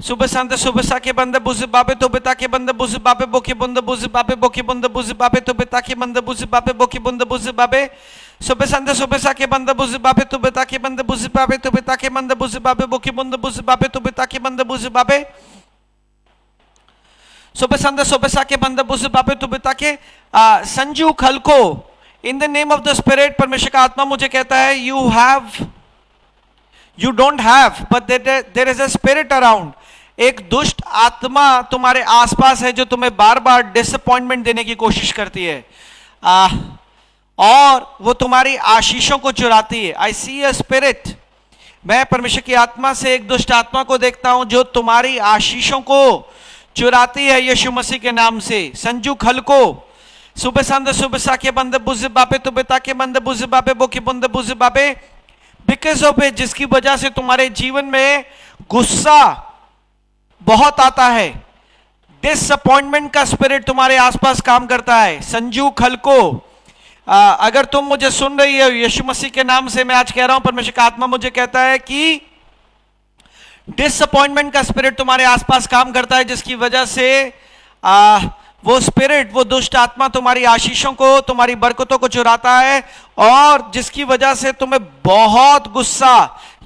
सुबह संदे सुबह साके बंदे बुझ बाबे तो बता के बंदे बुझ बाबे बोके बंदे बुझ बाबे बोके बंदे बुझ बाबे तो बता के बंदे बुझ बाबे बोके बंदे बुझ बाबे सुबह संदे सुबह साके बंदे बुझ बाबे तो बता के बंदे बुझ बाबे तो बता के बंदे बुझ बाबे बोके बंदे बुझ बाबे तो बता के बंदे बुझ बाबे सुबह संदे सुबह साके बंदे बुझ बाबे तो बता के संजू खलको in the name of the spirit परमेश्वर का आत्मा मुझे कहता है you don't have but there is a spirit around. एक दुष्ट आत्मा तुम्हारे आसपास है जो तुम्हें बार बार डिसअपॉइंटमेंट देने की कोशिश करती है और वो तुम्हारी आशीषों को चुराती है। आई सी अ स्पिरिट, मैं परमेश्वर की आत्मा से एक दुष्ट आत्मा को देखता हूं जो तुम्हारी आशीषों को चुराती है यीशु मसीह के नाम से। संजू खलको सुबह संदे सुबह साके बंदे बुझ बाबे तो बता के बंदे बुझ बाबे बोके बंदे बुझ बाबे बिकॉज ऑफ इट, जिसकी वजह से तुम्हारे जीवन में गुस्सा बहुत आता है, डिसअपॉइंटमेंट का स्पिरिट तुम्हारे आसपास काम करता है। संजू खलको अगर तुम मुझे सुन रही हो यीशु मसीह के नाम से मैं आज कह रहा हूं, परमेश्वर का आत्मा मुझे कहता है कि डिसअपॉइंटमेंट का स्पिरिट तुम्हारे आसपास काम करता है, जिसकी वजह से वो स्पिरिट, वो दुष्ट आत्मा तुम्हारी आशीषों को, तुम्हारी बरकतों को चुराता है और जिसकी वजह से तुम्हें बहुत गुस्सा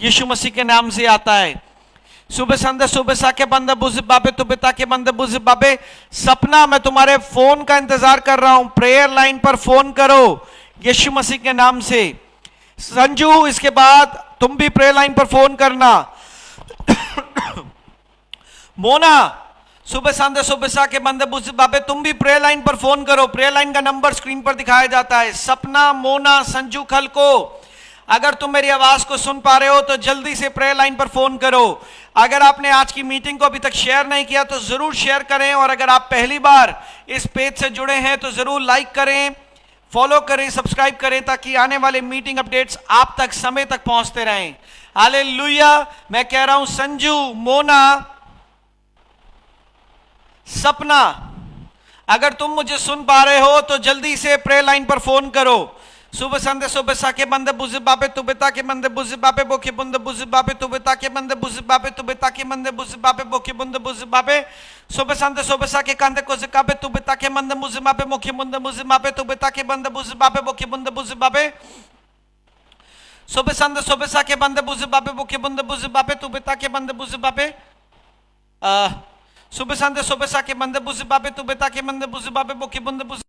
यीशु मसीह के नाम से आता है। सुबह संदे सुबह साके बंदे बुझ बाबे तो बिता के बंदे बुझ बाबे सपना, मैं तुम्हारे फोन का इंतजार कर रहा हूं। प्रेयर लाइन पर फोन करो यीशु मसीह के नाम से। संजू इसके बाद तुम भी प्रेयर लाइन पर फोन करना। मोना सुबह संदे सुबह साके बंदे बुझ बाबे तुम भी प्रेयर लाइन पर फोन करो। प्रेयर लाइन का नंबर स्क्रीन पर दिखाया जाता है। सपना, मोना, संजू खलको, अगर तुम मेरी आवाज को सुन पा रहे हो तो जल्दी से प्रेयर लाइन पर फोन करो। अगर आपने आज की मीटिंग को अभी तक शेयर नहीं किया तो जरूर शेयर करें और अगर आप पहली बार इस पेज से जुड़े हैं तो जरूर लाइक करें, फॉलो करें, सब्सक्राइब करें ताकि आने वाले मीटिंग अपडेट्स आप तक समय तक पहुंचते रहें। हालेलुया। मैं कह रहा हूं संजू, मोना, सपना, अगर तुम मुझे सुन पा रहे हो तो जल्दी से प्रेयर लाइन पर फोन करो। सुबह संदे सुबह साके बंदे बुझ बाबे तू बेता के बंदे बुझ बाबे बोके बंदे बुझ बाबे तू बेता के बंदे बुझ बाबे तू बेता के बंदे बुझ बाबे बोके बंदे बुझ बाबे सुबह संदे सुबह साके कांदे को काबे तू बेता के बंदे बुझ बाबे मोके बंदे बुझ बाबे तू बेता के बंदे बुझ बाबे बोके बंदे बुझ बाबे सुबह संदे सुबह साके बंदे बुझ बाबे बोके बंदे बुझ बाबे तू बेता के बंदे बुझ बाबे सुबह संदे सुबह साके बंदे बुझ बाबे तू बेता के बंदे बुझ बाबे बोके बंदे बुझ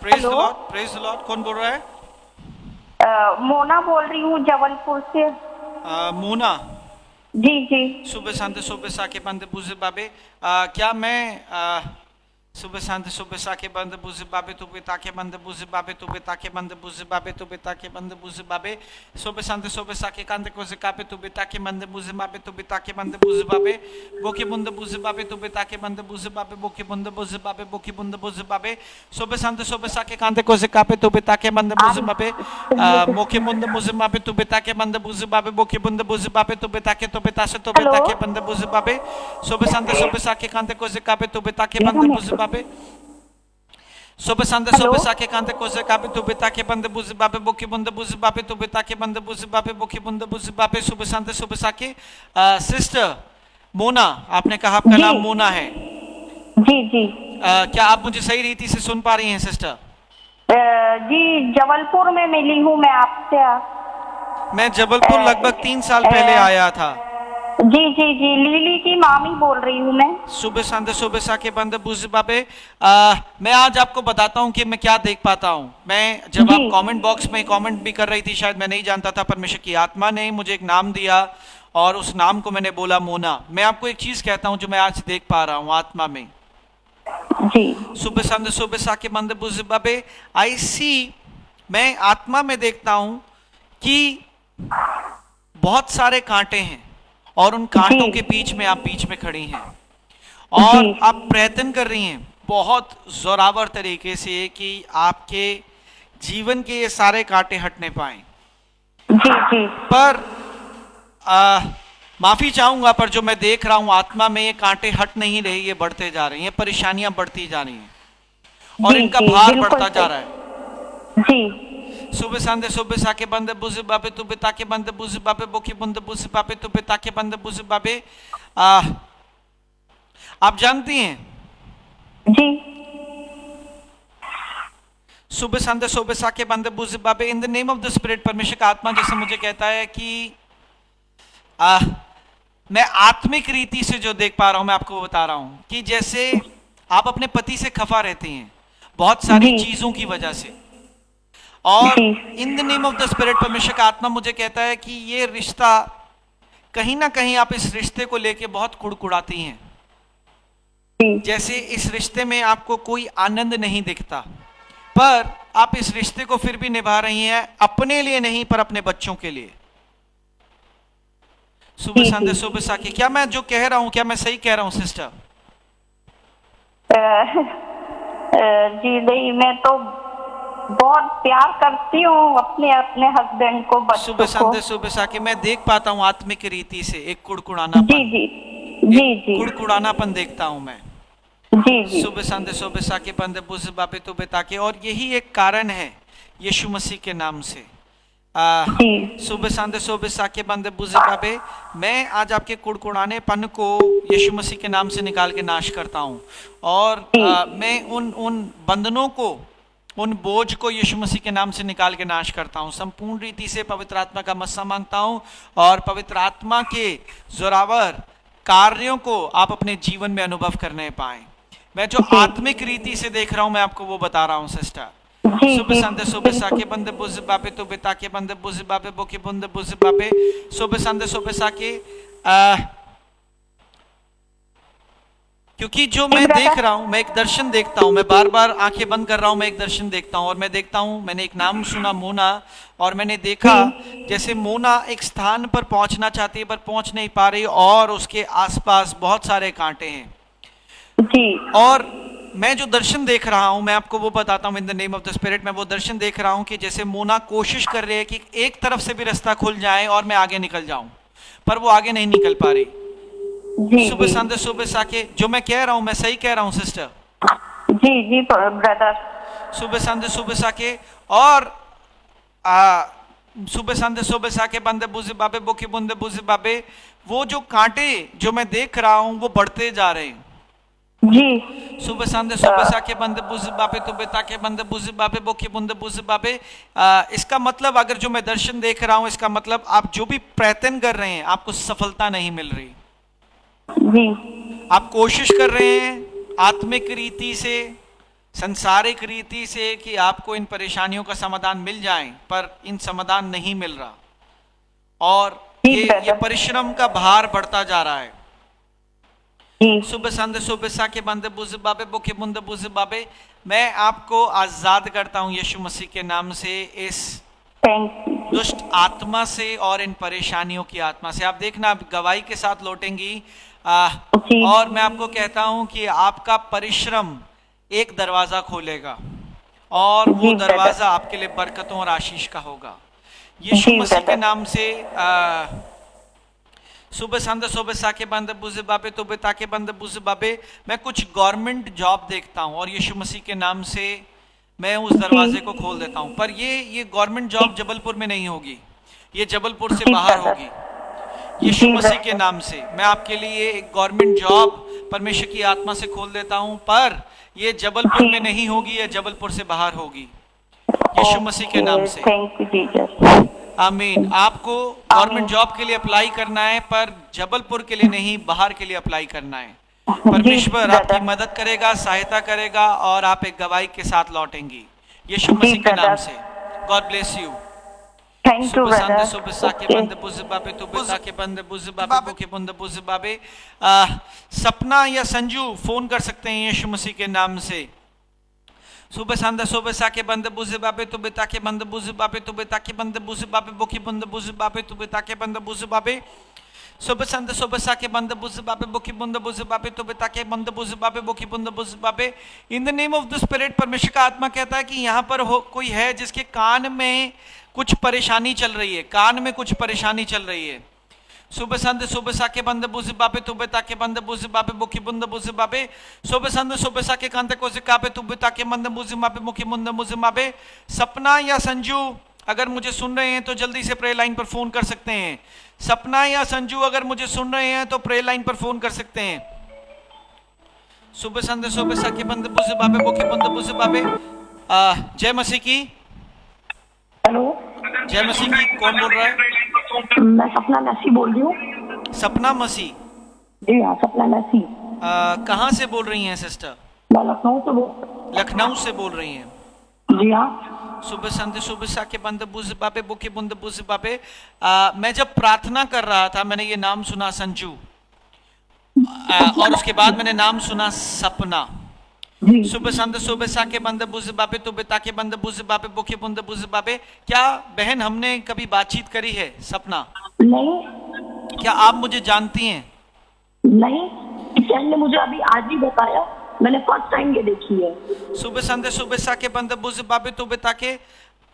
praise the hello. Lord, praise the Lord. कौन बोल रहा है? मोना बोल रही हूँ जबलपुर से। मोना। जी जी। सुबह शांति साके बंद बुझे बाबे। क्या मैं सुबह शांति साके बंद बुझे बाबे तू बेता के बंद बुझे बाबे तू बेता के बंद बुझे बाबे तू बेता के बंद बुझे बाबे। सुबह शांति साके कांदे को से कापे तू बेता के बंद बुझे बाबे तू बेता के बंद बुझे बाबे। बोके बुंद बुझे बाबे तू बेता के बंद बुझे बाबे बोके बुंद बुझे बाबे बोके बुंद बुझे बाबे। सुबह शांति साके कांदे को से कापे तू बेता के बंद बुझे बाबे। मोके बुंद बुझे बाबे तू बेता के बंद बुझे बाबे बोके बुंद बुझे बाबे तू बेता के तो बेता से तो बेता के बंद बुझे बाबे। सुबह शांति साके कांदे को से कापे तू बेता के बंद बुझे बाबे। सुबह शांति साके कांदे को से कापे तू बेता के बंद बुझे बाबे बोके बुंद बुझे बाबे तू बेता के बंद बुझे बाबे बोके बुंद बुझे बाबे। सुबह शांति साके सिस्टर मोना, आपने कहा आपका जी। नाम मोना है। जी जी। क्या आप मुझे सही रीति से सुन पा रही हैं सिस्टर? जी जबलपुर में मिली हूँ मैं आपसे। मैं जबलपुर लगभग 3 साल पहले आया था। जी जी जी, लीली की मामी बोल रही हूँ मैं। सुबह शांति सुबह साके बंद बुझ बाबे। मैं आज आपको बताता हूँ कि मैं क्या देख पाता हूँ। मैं जब जी। आप कमेंट बॉक्स में कमेंट भी कर रही थी, शायद मैं नहीं जानता था, परमेश्वर की आत्मा ने मुझे एक नाम दिया और उस नाम को मैंने बोला मोना। मैं आपको एक चीज कहता हूँ जो मैं आज देख पा रहा हूँ आत्मा में। जी सुबह शांति सुबह साके बंद बुझ बाबे। आई सी, मैं आत्मा में देखता हूँ कि बहुत सारे कांटे हैं और उन कांटों जी। के बीच में आप बीच में खड़ी हैं और जी। आप प्रयत्न कर रही हैं बहुत जोरावर तरीके से कि आपके जीवन के ये सारे कांटे हटने पाए। जी जी। पर माफी चाहूंगा, पर जो मैं देख रहा हूं आत्मा में, ये कांटे हट नहीं रहे, ये बढ़ते जा रहे हैं, ये परेशानियां बढ़ती जा रही हैं और जी, इनका जी, भार बिल्कुल बढ़ता जा सही। रहा है। जी सुबह सांदे सुबह साके बंद बुझे बाबे तू बेता के बंद बुझे बाबे बोकी बुंद बुझे बाबे तू बेता के बंद बुझे बाबे। आप जानती हैं जी। सुबह सांदे सुबह साके बंद बुझे बाबे, इन the name of the spirit, परमेश्वर का आत्मा जैसे मुझे कहता है कि मैं आत्मिक रीति से जो देख पा रहा हूं, मैं आपको बता रहा हूं कि जैसे आप अपने पति से खफा रहती हैं बहुत सारी जी। चीजों की वजह से, और जी। In the name of the spirit परमेश्वर का आत्मा मुझे कहता है कि ये रिश्ता कहीं ना कहीं आप इस रिश्ते को लेके बहुत कुड़कुड़ाती हैं। जी जैसे इस रिश्ते में आपको कोई आनंद नहीं दिखता, पर आप इस रिश्ते को फिर भी निभा रही हैं, अपने लिए नहीं पर अपने बच्चों के लिए। सुबह जी, संध्या जी। सुबह साके, क्या मैं जो कह रहा हूं क्या मैं सही कह रहा हूं सिस्टर? जी नहीं, मैं तो बहुत प्यार करती हूँ अपने अपने हस्बैंड को, बच्चों सुबह को। संध्या सुबह साके, मैं देख पाता हूं आत्मिक रीति से एक जी कुड़कुड़ानापन, जी जी एक जी कुड़कुड़ानापन देखता हूं मैं। जी जी सुबह संध्या सुबह साके बंदे बुझ बाबे तो बेताके, और यही एक कारण है यीशु मसीह के नाम से। जी सुबह संध्या सुबह साके बंदे बुझ बाबे, मैं आज आपके कुड़कुड़ानेपन को यीशु मसीह के नाम से निकाल के नाश करता हूं, और मैं उन बंधनों को, उन बोझ को यीशु मसीह के नाम से निकाल के नाश करता हूं। संपूर्ण रीति से पवित्र आत्मा का मस्सा मांगता हूं और पवित्र आत्मा के जोरावर कार्यों को आप अपने जीवन में अनुभव करने पाए। मैं जो आत्मिक रीति से देख रहा हूं मैं आपको वो बता रहा हूं सिस्टर। जी सुबह जी, संध्या सुबह साके बंद बुझ बाबे तो बेता के बंद बुझ बाबे बोके बंद बुझ बाबे। सुबह संध्या सुबह साके, क्योंकि जो मैं देख रहा हूं, मैं एक दर्शन देखता हूं, मैं बार बार आंखें बंद कर रहा हूं, मैं एक दर्शन देखता हूं और मैं देखता हूं, मैंने एक नाम सुना मोना, और मैंने देखा जैसे मोना एक स्थान पर पहुंचना चाहती है पर पहुंच नहीं पा रही और उसके आसपास बहुत सारे कांटे हैं। जी और मैं जो दर्शन देख रहा हूं मैं आपको वो बताता हूं इन the name of the spirit. मैं वो दर्शन देख रहा हूं कि जैसे मोना कोशिश कर रही है कि एक तरफ से भी रास्ता खुल जाए और मैं आगे निकल जाऊं, पर वो आगे नहीं निकल पा रही। जी सुबह जी संध्या सुबह साके, जो मैं कह रहा हूं मैं सही कह रहा हूं सिस्टर? जी जी ब्रदर। सुबह संध्या सुबह साके, और सुबह संध्या सुबह साके बंदे बुझे बाबे बोके बुंदे बुझे बाबे, वो जो कांटे जो मैं देख रहा हूं वो बढ़ते जा रहे हैं। जी सुबह संध्या सुबह साके बंदे बुझे बाबे तो बेता के बंदे बुझे बाबे बोके बुंदे बुझे बाबे। इसका मतलब, अगर जो मैं दर्शन देख रहा हूं, इसका मतलब आप जो भी प्रयत्न कर रहे हैं आपको सफलता नहीं मिल रही। जी आप कोशिश कर रहे हैं आत्मिक रीति से, संसारिक रीति से कि आपको इन परेशानियों का समाधान मिल जाए, पर इन समाधान नहीं मिल रहा और ये परिश्रम का भार बढ़ता जा रहा है। सुबह संद सुबह साके बंद बुज बाबे बुके बुंद बुज बाबे, मैं आपको आजाद करता हूं यीशु मसीह के नाम से इस दुष्ट आत्मा से और इन परेशानियों की आत्मा से। आप देखना, आप गवाही के साथ लौटेंगी और मैं आपको कहता हूं कि आपका परिश्रम एक दरवाजा खोलेगा और वो दरवाजा आपके लिए बरकतों और आशीष का होगा यीशु मसीह के नाम से। सुबह संद सुबह साके बंद बुज बाबे तुबे ताके बंद बुज बाबे, मैं कुछ गवर्नमेंट जॉब देखता हूं और यीशु मसीह के नाम से मैं उस दरवाजे को खोल देता हूं। पर ये गवर्नमेंट जॉब जबलपुर में नहीं होगी, ये जबलपुर से बाहर होगी यीशु मसीह के नाम से। मैं आपके लिए एक गवर्नमेंट जॉब परमेश्वर की आत्मा से खोल देता हूं, पर ये जबलपुर में नहीं होगी, ये जबलपुर से बाहर होगी यीशु मसीह के नाम से। आमीन। आपको गवर्नमेंट जॉब के लिए अप्लाई करना है, पर जबलपुर के लिए नहीं, बाहर के लिए अप्लाई करना है। परमेश्वर आपकी मदद करेगा, सहायता करेगा और आप एक गवाही के साथ लौटेंगी यीशु मसीह के नाम से। God bless you. सपना या संजू फोन कर सकते हैं यीशु मसीह के नाम से। सुबह संद सुबह साके बंद बुझ बाबे तुबे ताके बंद बुझ बाबे तुबे ताके बंद बुझ बाबे बुकी बंद बुझ बाबे तुबे ताके बंद बुझ बाबे। सुबह संद सुबह साके बंद बुझ बाबे बुकी बंद बुझ बाबे तुबे ताके बंद बुझ बाबे बुकी बंद बुझ बाबे। इन the name of the spirit, परमेश्वर का आत्मा कहता है कि यहाँ पर कोई है जिसके कान में कुछ परेशानी चल रही है, कान में कुछ परेशानी चल रही है। सुबह संद सुबह साके बंद बुझ बाबे तुबे ताके बंद बुझ बाबे बुकी बंद बुझ बाबे। सुबह संद सुबह साके कांते को सिकाबे तुबे ताके बंद बुझ माबे मुकी बंद बुझ माबे। सपना या संजू अगर मुझे सुन रहे हैं तो जल्दी से प्रे लाइन पर फोन कर सकते हैं। सपना या संजू अगर मुझे सुन रहे हैं तो प्रे लाइन पर फोन कर सकते हैं। सुबह संद सुबह साके बंद बुझ बाबे बुकी बंद बुझ बाबे। जय मसीह की। हेलो, जय मसीह की। कौन बोल रहा है? मैं सपना मसी बोल रही हूँ। सपना मसीह? जी हाँ, सपना मसी। कहाँ से बोल रही हैं सिस्टर? मैं लखनऊ से बोल। लखनऊ से बोल रही हैं? जी हाँ। सुबह संध्या सुबह साके बंद बुझ बाबे बुके बुंद बुझ बाबे। मैं जब प्रार्थना कर रहा था मैंने ये नाम सुना संजू, और उसके बाद मैंने नाम सुना सपना। सुबह संध्या सुबह साके बंद बुझ बाबे तुबे ताके बंद बुझ बाबे बुके बुंद बुझ बाबे। क्या बहन हमने कभी बातचीत करी है सपना? नहीं। क्या आप मुझे जानती हैं? नहीं, किशन ने मुझे अभी आज ही बताया, मैंने फर्स्ट टाइम ये देखी है। सुबह संध्या सुबह साके बंद बुझ बाबे तुबे ताके,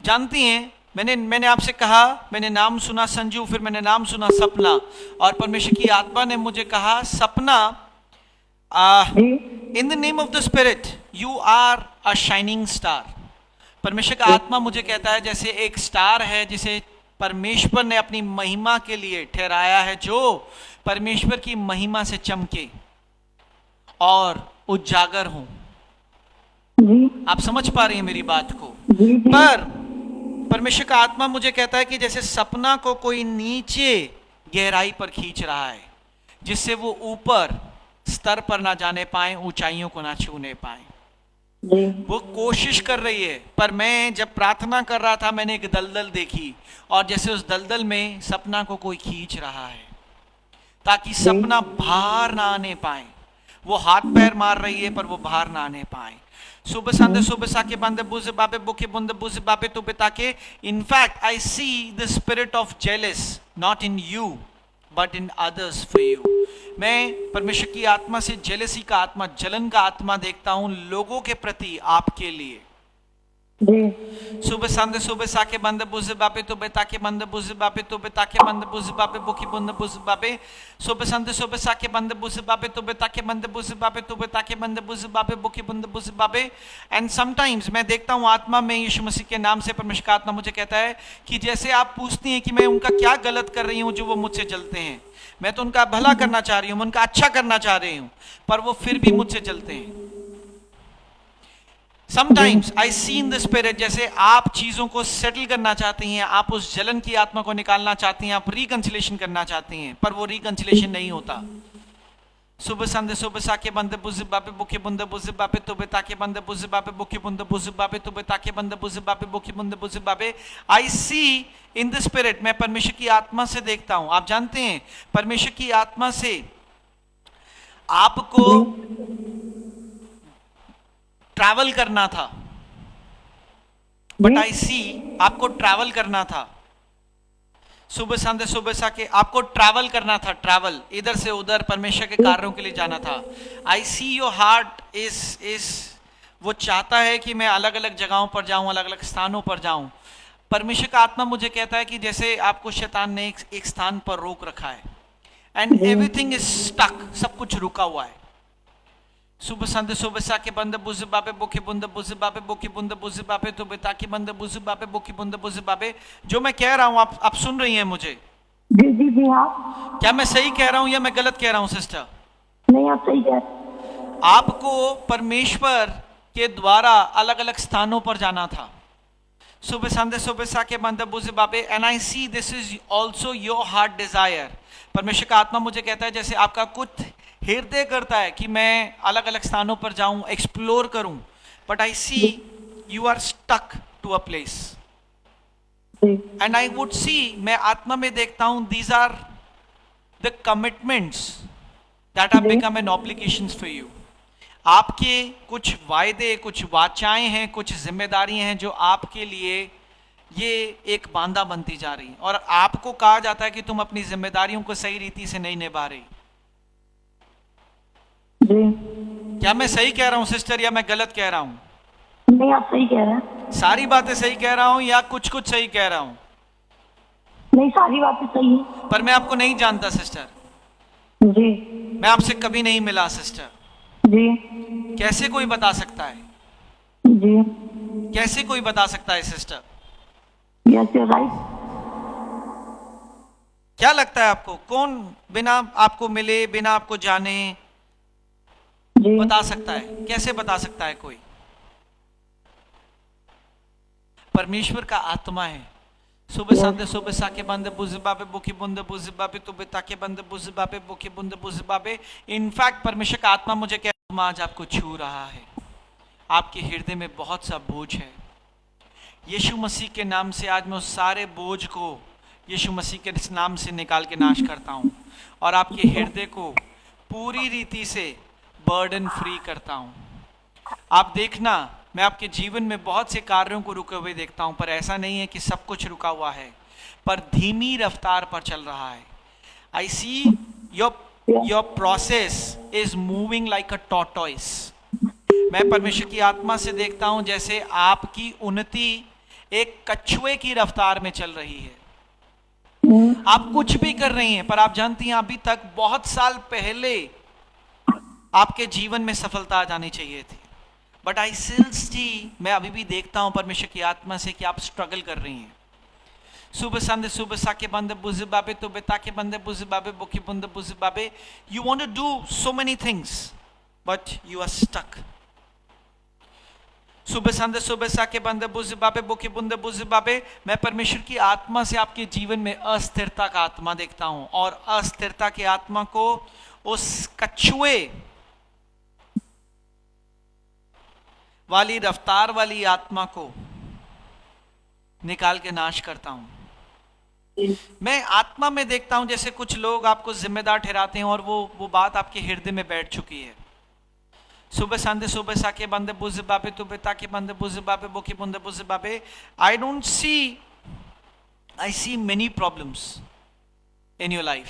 जानती हैं? मैंने आपसे कहा, मैंने नाम सुना संजू, फिर मैंने नाम सुना सपना, और परमेश्वर की आत्मा ने मुझे कहा Sapna, in the name of the spirit you are a shining star. परमेश्वर का आत्मा मुझे कहता है जैसे एक स्टार है जिसे परमेश्वर ने अपनी महिमा के लिए ठहराया है, जो परमेश्वर की महिमा से चमके और उजागर हो। आप समझ पा रही हैं मेरी बात को? पर परमेश्वर का आत्मा मुझे कहता है कि जैसे सपना को कोई नीचे गहराई पर खींच रहा है, जिससे वो ऊपर स्तर पर ना जाने पाए, ऊंचाइयों को ना छूने पाए, वो कोशिश कर रही है। पर मैं जब प्रार्थना कर रहा था मैंने एक दलदल देखी, और जैसे उस दलदल में सपना को कोई खींच रहा है ताकि सपना बाहर ना आने पाए। वो हाथ पैर मार रही है पर वो बाहर ना आने पाए। सुबह संध्या सुबह साके बंद बुझ बाबे बुके बुंद बुझ बाबे तुबे ताके। In fact I see the spirit of jealous not in you but in others for you. मैं परमेश्वर की आत्मा से जेलसी का आत्मा, जलन का आत्मा देखता हूं लोगों के प्रति, आपके लिए। सुबह संध्या सुबह साके बंद बुझ बाबे तुबे ताके बंद बुझ बाबे तुबे ताके बंद बुझ बाबे बुकी बुंद बुझ बाबे। सुबह संध्या सुबह साके बंद बुझ बाबे तुबे ताके बंद बुझ बाबे तुबे ताके बंद बुझ बाबे बुकी बुंद बुझ बाबे। एंड समटाइम्स मैं देखता हूं आत्मा में, यीशु मसीह के नाम से परमेश्वर का आत्मा मुझे कहता है कि जैसे आप पूछती हैं कि मैं उनका क्या गलत कर रही हूं जो वो मुझसे जलते हैं, मैं तो उनका भला करना चाह रही हूं, उनका अच्छा करना चाह रही हूं, पर वो फिर भी मुझसे जलते हैं। Sometimes I see in the spirit, जैसे आप चीजों को सेटल करना चाहती हैं, आप उस जलन की आत्मा को निकालना चाहती हैं, आप रिकंसिलेशन करना चाहती हैं, पर वो रिकंसिलेशन नहीं होता। Sube sande sube sake bande buzi babe buki bunde buzi babe tube take bande buzi babe buki bunde buzi babe tube take bande buzi babe buki bunde buzi babe. I see in the spirit, मैं परमेश्वर की आत्मा से देखता हूं. आप जानते हैं परमेश्वर की आत्मा से आपको ट्रैवल करना था, बट आई सी आपको ट्रैवल करना था. सुबह संध्या सुबह साके आपको ट्रैवल करना था, ट्रैवल इधर से उधर परमेश्वर के कार्यों के लिए जाना था. आई सी योर हार्ट इज वो चाहता है कि मैं अलग अलग जगहों पर जाऊं, अलग अलग स्थानों पर जाऊं. परमेश्वर का आत्मा मुझे कहता है कि जैसे आपको शैतान ने एक स्थान पर रोक रखा है एंड एवरीथिंग इज स्टक, सब कुछ रुका हुआ है. सुबह संध्या सुबह साके बंद बुझ बाबे बुकी बुंद बुझ बाबे बुकी बुंद बुझ बाबे तो बेताकी बंद बुझ बाबे बुकी बुंद बुझ बाबे. जो मैं कह रहा हूं आप सुन रही हैं मुझे? जी जी जी हाँ. क्या मैं सही कह रहा हूं या मैं गलत कह रहा हूं सिस्टर? नहीं, आप सही कह रहे हैं. आपको परमेश्वर के द्वारा अलग अलग स्थानों पर जाना था. सुबह संध्या सुबह साके बंद बुझ बाबे. And I see this is also your heart Dzire. परमेश्वर का आत्मा मुझे कहता है जैसे आपका कुछ हृदय करता है कि मैं अलग अलग स्थानों पर जाऊं, एक्सप्लोर करूं, but I see you are stuck to a place. And I would see, मैं आत्मा में देखता हूं, these are the commitments that have become an obligations for you. आपके कुछ वायदे, कुछ वाचाएं हैं, कुछ जिम्मेदारियां हैं जो आपके लिए ये एक बांधा बनती जा रही, और आपको कहा जाता है कि तुम अपनी जिम्मेदारियों को सही रीति से नहीं निभा रही. जी. क्या मैं सही कह रहा हूं सिस्टर या मैं गलत कह रहा हूं? नहीं, आप सही कह रहे हैं. सारी बातें सही कह रहा हूं या कुछ कुछ सही कह रहा हूं? नहीं, सारी बातें सही है. पर मैं आपको नहीं जानता सिस्टर, जी मैं आपसे कभी नहीं मिला सिस्टर. जी कैसे कोई बता सकता है? जी. कैसे कोई बता सकता है सिस्टर? Yes, you right. क्या लगता है आपको कौन बिना आपको मिले, बिना आपको जाने जी. बता सकता है? कैसे बता सकता है कोई? परमेश्वर का आत्मा है. सुबह संध्या सुबह साके बंद बुझ बाबे बुकी बुंद बुझ बाबे तो बेताके बंद बुझ बाबे बुकी बुंद बुझ बाबे. इनफैक्ट परमेश्वर का आत्मा मुझे कह आज आपको छू रहा है. आपके हृदय में बहुत सा बोझ है. यीशु मसीह के नाम से आज मैं उस सारे बोझ को यीशु मसीह के नाम से निकाल के नाश करता हूं और आपके हृदय को पूरी रीति से बर्डन फ्री करता हूं. आप देखना, मैं आपके जीवन में बहुत से कार्यों को रुके हुए देखता हूं, पर ऐसा नहीं है कि सब कुछ रुका हुआ है, पर धीमी रफ्तार पर चल रहा है. I see your process is moving like a tortoise. मैं परमेश्वर की आत्मा से देखता हूं जैसे आपकी उन्नति एक कछुए की रफ्तार में चल रही है. आप कुछ भी कर रही हैं, पर आप जानती हैं अभी तक बहुत साल पहले आपके जीवन में सफलता आ जानी चाहिए थी, बट आई स्टिल सी, मैं अभी भी देखता हूं परमेश्वर की आत्मा से कि आप स्ट्रगल कर रही हैं. सुबह संध्या सुबह साके बंद बुझ बाबे तो बेताके बंद बुझ बाबे बुकी बुंद बुझ बाबे. You want to do so many things but you are stuck. सुबह संध्या सुबह साके बंद बुझ बाबे बुकी बुंद बुझ बाबे. मैं परमेश्वर की आत्मा से आपके जीवन में अस्थिरता का आत्मा देखता हूं, और अस्थिरता के आत्मा को, उस कछुए वाली रफ्तार वाली आत्मा को निकाल के नाश करता हूं. मैं आत्मा में देखता हूं जैसे कुछ लोग आपको जिम्मेदार ठहराते हैं और वो बात आपके हृदय में बैठ चुकी है. सुबह संध्या सुबह साके बंद बुझ बाबे तो बेताके बंद बुझ बाबे बुकी बुंद बुझ बाबे. I don't see, I see many problems in your life.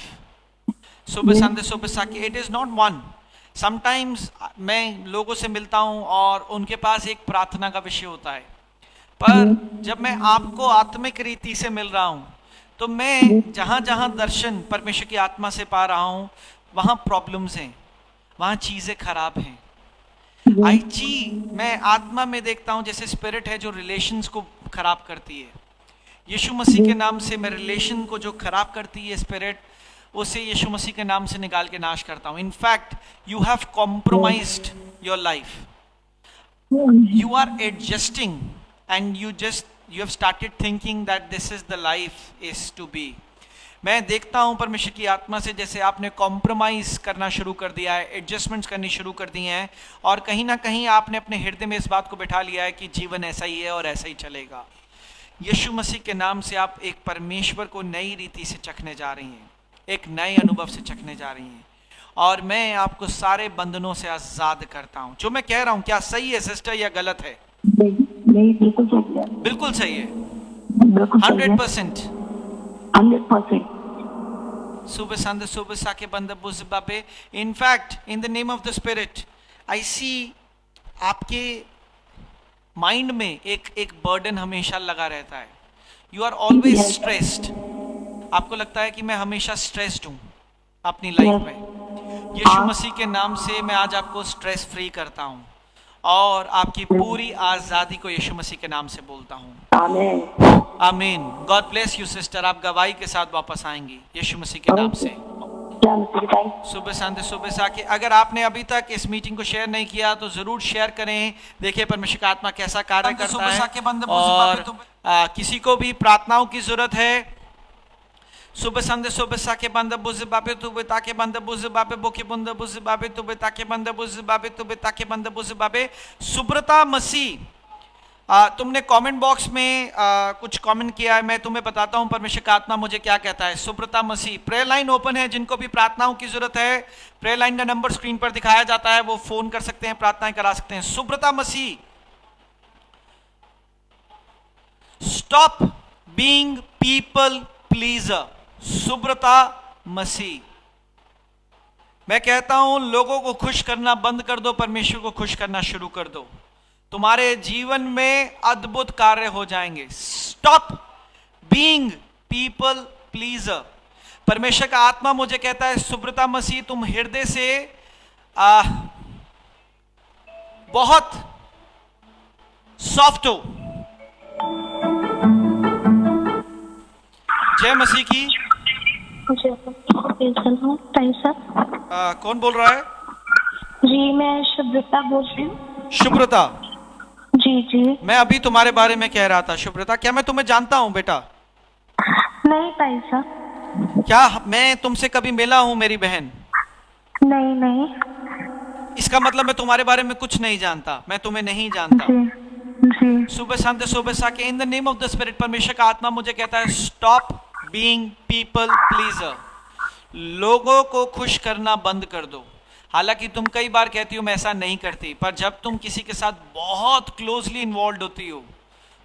सुबह संध्या सुबह साके, it is not one. Sometimes मैं लोगों से मिलता हूं और उनके पास एक प्रार्थना का विषय होता है, पर जब मैं आपको आत्मिक रीति से मिल रहा हूं तो मैं जहां जहां दर्शन परमेश्वर की आत्मा से पा रहा हूं वहां प्रॉब्लम्स हैं, वहां चीजें खराब हैं. मैं आत्मा में देखता हूं जैसे स्पिरिट है जो रिलेशंस को खराब करती है. यीशु मसीह के नाम से मैं रिलेशन को जो खराब करती है स्पिरिट, उसे यीशु मसीह के नाम से निकाल के नाश करता हूं. In fact you have compromised your life. You are adjusting and you have started thinking that this is the life is to be. मैं देखता हूं परमेश्वर की आत्मा से जैसे आपने कॉम्प्रोमाइज करना शुरू कर दिया है, एडजस्टमेंट्स करनी शुरू कर दी हैं, और कहीं ना कहीं आपने अपने हृदय में इस बात को बिठा लिया है कि जीवन ऐसा ही है और ऐसा ही चलेगा। यीशु मसीह के नाम से आप एक परमेश्वर को नई रीति से चखने जा रही हैं, एक नए अनुभव से चखने जा रही हैं, और मैं आपको सारे बंधनों से आजाद करता हूं। जो मैं कह रहा हूं क्या सही है सिस्टर या गलत है? नहीं, बिल्कुल सही है। बिल्कुल सही है, बिल्कुल सही है। 100%। 100%। Sube Sande Sube Sake Banda Buzz Babe. In fact, in the name of the Spirit, I see आपके माइंड में एक बर्डन हमेशा लगा रहता है। You are always stressed. आपको लगता है कि मैं हमेशा स्ट्रेस्ड हूं अपनी लाइफ में। यीशु मसीह के नाम से मैं आज आपको स्ट्रेस फ्री करता हूं और आपकी पूरी आजादी को यीशु मसीह के नाम से बोलता हूं। आमीन। आमीन। God bless you sister. आप गवाही के साथ वापस आएंगी यीशु मसीह के नाम से। सुबह शांति सुबह साके। अगर आपने अभी तक इस मीटिंग को शेयर नहीं किया तो जरूर शेयर करें। देखिए परमेश्वर का आत्मा कैसा कार्य करता है। और किसी को भी प्रार्थनाओं की जरूरत है, सुबह संदे सुबह साके बंद बुझ बाबे तू बेता के बंद बुझ बाबे बोके बंद बुझ बाबे तू बेता के बंद बुझ बाबे तू बेता के बंद बुझ बाबे। सुब्रता मसीह, तुमने कमेंट बॉक्स में कुछ कमेंट किया है, मैं तुम्हें बताता हूं परमेश्वर का आत्मा मुझे क्या कहता है। सुब्रता मसीह, प्रेयर लाइन ओपन है। जिनको भी प्रार्थनाओं की जरूरत है, प्रेयर लाइन का नंबर स्क्रीन पर दिखाया जाता है, वो फोन कर सकते हैं, प्रार्थनाएं करा सकते हैं। Subrata Masih, stop being people pleaser. Subrata Masih, मैं कहता हूं लोगों को खुश करना बंद कर दो, परमेश्वर को खुश करना शुरू कर दो। तुम्हारे जीवन में अद्भुत कार्य हो जाएंगे। Stop being people pleaser. परमेश्वर का आत्मा मुझे कहता है सुब्रता मसीह, तुम हृदय से बहुत सॉफ्ट हो। जय मसीह की। कौन बोल रहा है? जी मैं शुभ्रता बोल रही हूँ। शुभ्रता जी जी। मैं अभी तुम्हारे बारे में कह रहा था। शुभ्रता, क्या मैं तुम्हें जानता हूं बेटा? नहीं भाई साहब। क्या मैं तुमसे कभी मिला हूं मेरी बहन? नहीं नहीं। इसका मतलब मैं तुम्हारे बारे में कुछ नहीं जानता, मैं तुम्हें नहीं जानता। जी। सुबह शांति सुबह साके। In the name of the spirit, परमेश्वर का आत्मा मुझे कहता है स्टॉप बीइंग पीपल प्लीजर। लोगों को खुश करना बंद कर दो। हालांकि तुम कई बार कहती हो मैं ऐसा नहीं करती, पर जब तुम किसी के साथ बहुत क्लोजली इन्वॉल्व होती हो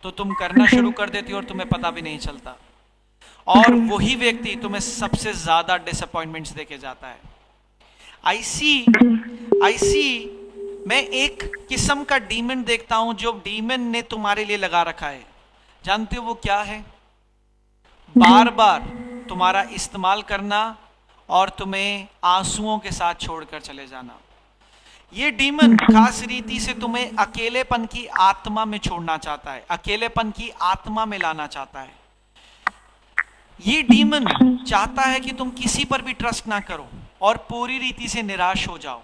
तो तुम करना शुरू कर देती हो और तुम्हें पता भी नहीं चलता। और वही व्यक्ति तुम्हें सबसे ज्यादा डिसअपॉइंटमेंट्स देके जाता है। आई सी मैं एक किस्म का डीमन देखता हूं जो डीमन ने तुम्हारे लिए लगा रखा है। जानते हो वो क्या है? बार बार तुम्हारा इस्तेमाल करना और तुम्हें आंसुओं के साथ छोड़कर चले जाना। ये डीमन खास रीति से तुम्हें अकेलेपन की आत्मा में छोड़ना चाहता है, अकेलेपन की आत्मा में लाना चाहता है। ये डीमन चाहता है कि तुम किसी पर भी ट्रस्ट ना करो और पूरी रीति से निराश हो जाओ।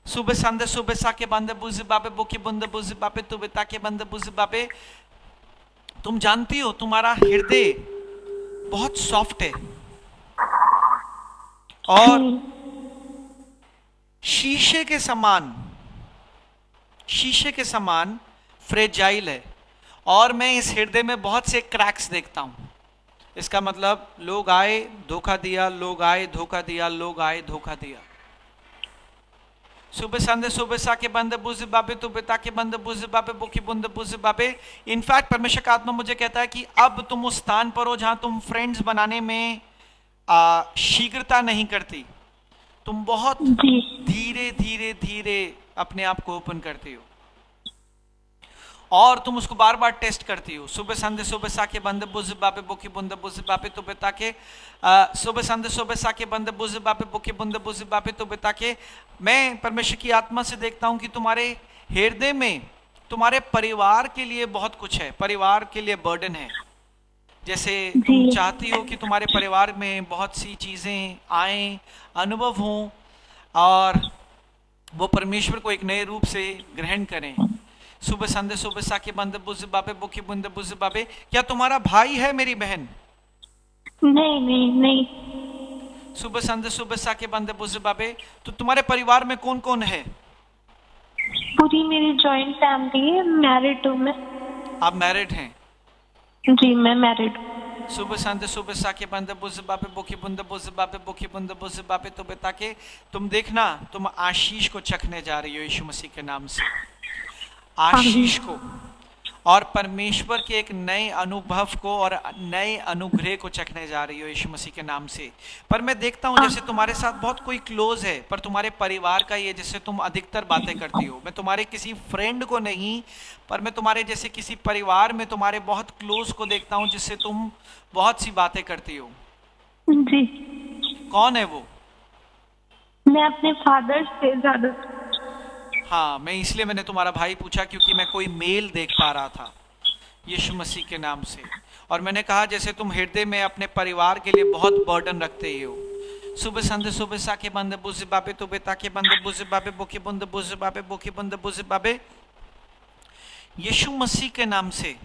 सुबह संदे सुबह साके बंदे बुझ बाबे बोके बंदे बुझ बाबे तू बेता के बंदे बुझ बाबे। तुम जानती हो तुम्हारा हृदय बहुत सॉफ्ट है और शीशे के समान फ्रेजाइल है। और मैं इस हृदय में बहुत से क्रैक्स देखता हूं। इसका मतलब लोग आए धोखा दिया, लोग आए धोखा दिया, लोग आए धोखा दिया। सुबह संदे सुबह साके बंद बुझ बाबे तू बेता के बंद बुझ बाबे बोकी बुंद बुझ बाबे। इनफैक्ट परमेश्वर का आत्मा मुझे कहता है कि अब तुम उस स्थान पर हो जहां तुम फ्रेंड्स बनाने में शीघ्रता नहीं करती। तुम बहुत धीरे धीरे धीरे अपने आप को ओपन करती हो और तुम उसको बार बार टेस्ट करती हो। सुबह संदे सुबह साके बंद बुझ बाबे बोकी बुंद बुझ बाबे तो बेता के सुबह संदे सुबह साके बंद बुझ बाबे बोकी बुंद बुझ बाबे तो बेता के। मैं परमेश्वर की आत्मा से देखता हूं कि तुम्हारे हृदय में तुम्हारे परिवार के लिए बहुत कुछ है, परिवार के लिए बर्डन है। जैसे तुम चाहती हो कि तुम्हारे परिवार में बहुत सी चीजें आए, अनुभव हों और वो परमेश्वर को एक नए रूप से ग्रहण करें। सुबह संदे सुबह साके बंद बुझ बाबे बोकी बुंद बुझ बाबे। क्या तुम्हारा भाई है मेरी बहन? नहीं नहीं नहीं। सुबह संदे सुबह साके बंदे बुझे बाबे। तो तुम्हारे परिवार में कौन कौन है? पूरी मेरी जॉइंट फैमिली है, मैरिड हूँ मैं। आप मैरिड हैं? जी मैं मैरिड हूँ। सुबह संदे सुबह साके बंदे बुझे बाबे बोकी बुंदे बुझे बाबे बोकी बुंदे बुझे बाबे। तो बेटा के तुम देखना, तुम आशीष को चखने जा रही हो यीशु मसीह के नाम से, आशीष को, और परमेश्वर के एक नए अनुभव को और नए अनुग्रह को चखने जा रही हो यीशु मसीह के नाम से। पर मैं देखता हूँ जैसे तुम्हारे साथ बहुत कोई क्लोज है, पर तुम्हारे परिवार का ये जैसे तुम अधिकतर बातें करती हो। मैं तुम्हारे किसी फ्रेंड को नहीं, पर मैं तुम्हारे जैसे किसी परिवार में तुम्हारे बहुत क्लोज को देखता हूँ जिससे तुम बहुत सी बातें करती हो। जी। कौन है वो? मैं अपने फादर से ज्यादा। हाँ, मैं इसलिए मैंने तुम्हारा भाई पूछा क्योंकि मैं कोई मेल देख पा रहा था यीशु मसीह के नाम से, और मैंने कहा जैसे तुम हृदय में अपने परिवार के लिए बहुत बर्डन रखते ही हो। सुबह संदे सुबह साके बंदे बुझे बाबे तो बेता के बंदे बुझे बाबे बोके बंदे बुझे बाबे बोके बंदे बुझे बाबे। यीशु मसीह के नाम से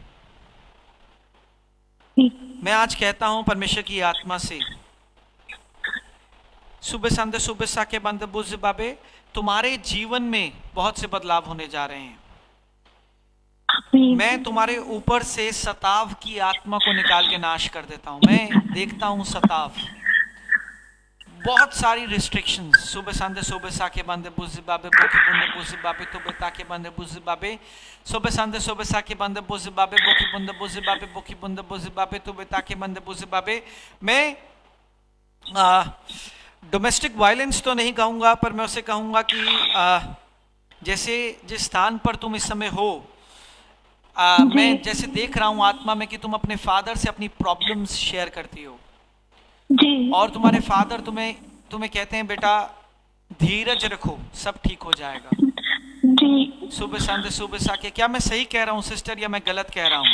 मैं आज कहता हूं परमेश्वर की आत्मा से, सुबह संदे सुबह साके बंदे बुझे बाबे, तुम्हारे जीवन में बहुत से बदलाव होने जा रहे हैं। मैं तुम्हारे ऊपर से सताव की आत्मा को निकाल के नाश कर देता हूं। मैं देखता हूं सताव, बहुत सारी रिस्ट्रिक्शंस। सुबह संदे सुबह साके बंदे बुझे बाबे बोके बंदे बुझे बाबे तो बेता के बंदे बुझे बाबे। सुबह संदे सुबह साके बंदे बुझे बाबे बोके बंदे बुझे बाबे बोके बंदे बुझे बाबे तो बेता के बंदे बुझे बाबे। मैं डोमेस्टिक वायलेंस तो नहीं कहूँगा, पर मैं उसे कहूँगा कि जैसे जिस स्थान पर तुम इस समय हो, मैं जैसे देख रहा हूँ आत्मा में कि तुम अपने फादर से अपनी प्रॉब्लम्स शेयर करती हो जी। और तुम्हारे फादर तुम्हें कहते हैं बेटा धीरज रखो, सब ठीक हो जाएगा। जी। सुबह संदे सुबह साके, क्या मैं सही कह रहा हूँ सिस्टर या मैं गलत कह रहा हूँ?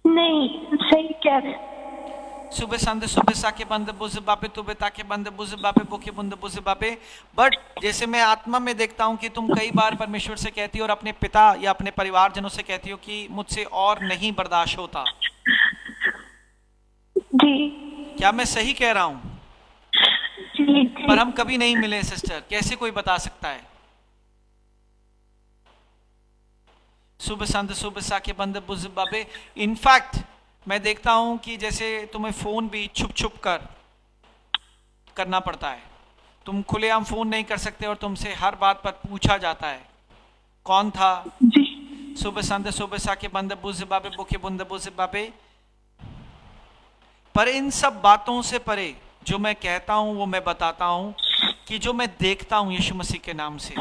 नहीं सही कह रहे। सुबह संदे सुबह साके बंदे बुझे बाबे तो बेता के बंदे बुझे बाबे बोके बंदे बुझे बाबे। बट जैसे मैं आत्मा में देखता हूँ कि तुम कई बार परमेश्वर से कहती हो और अपने पिता या अपने परिवारजनों से कहती हो कि मुझसे और नहीं बर्दाश्त होता। जी। क्या मैं सही कह रहा हूँ? जी। पर हम कभी नहीं मिले सिस्टर, कैसे कोई बता सकता है? सुबह संदे सुबह साके बंदे बुझे बाबे। इनफैक्ट मैं देखता हूं कि जैसे तुम्हें फोन भी छुप छुप कर करना पड़ता है। तुम खुलेआम फोन नहीं कर सकते और तुमसे हर बात पर पूछा जाता है कौन था। जी। सुबह संदे सुबह साके बंदे बुझे बाबे बोके बंदे बुझे बाबे। पर इन सब बातों से परे जो मैं कहता हूं वो मैं बताता हूं कि जो मैं देखता हूं यीशु मसीह के नाम से,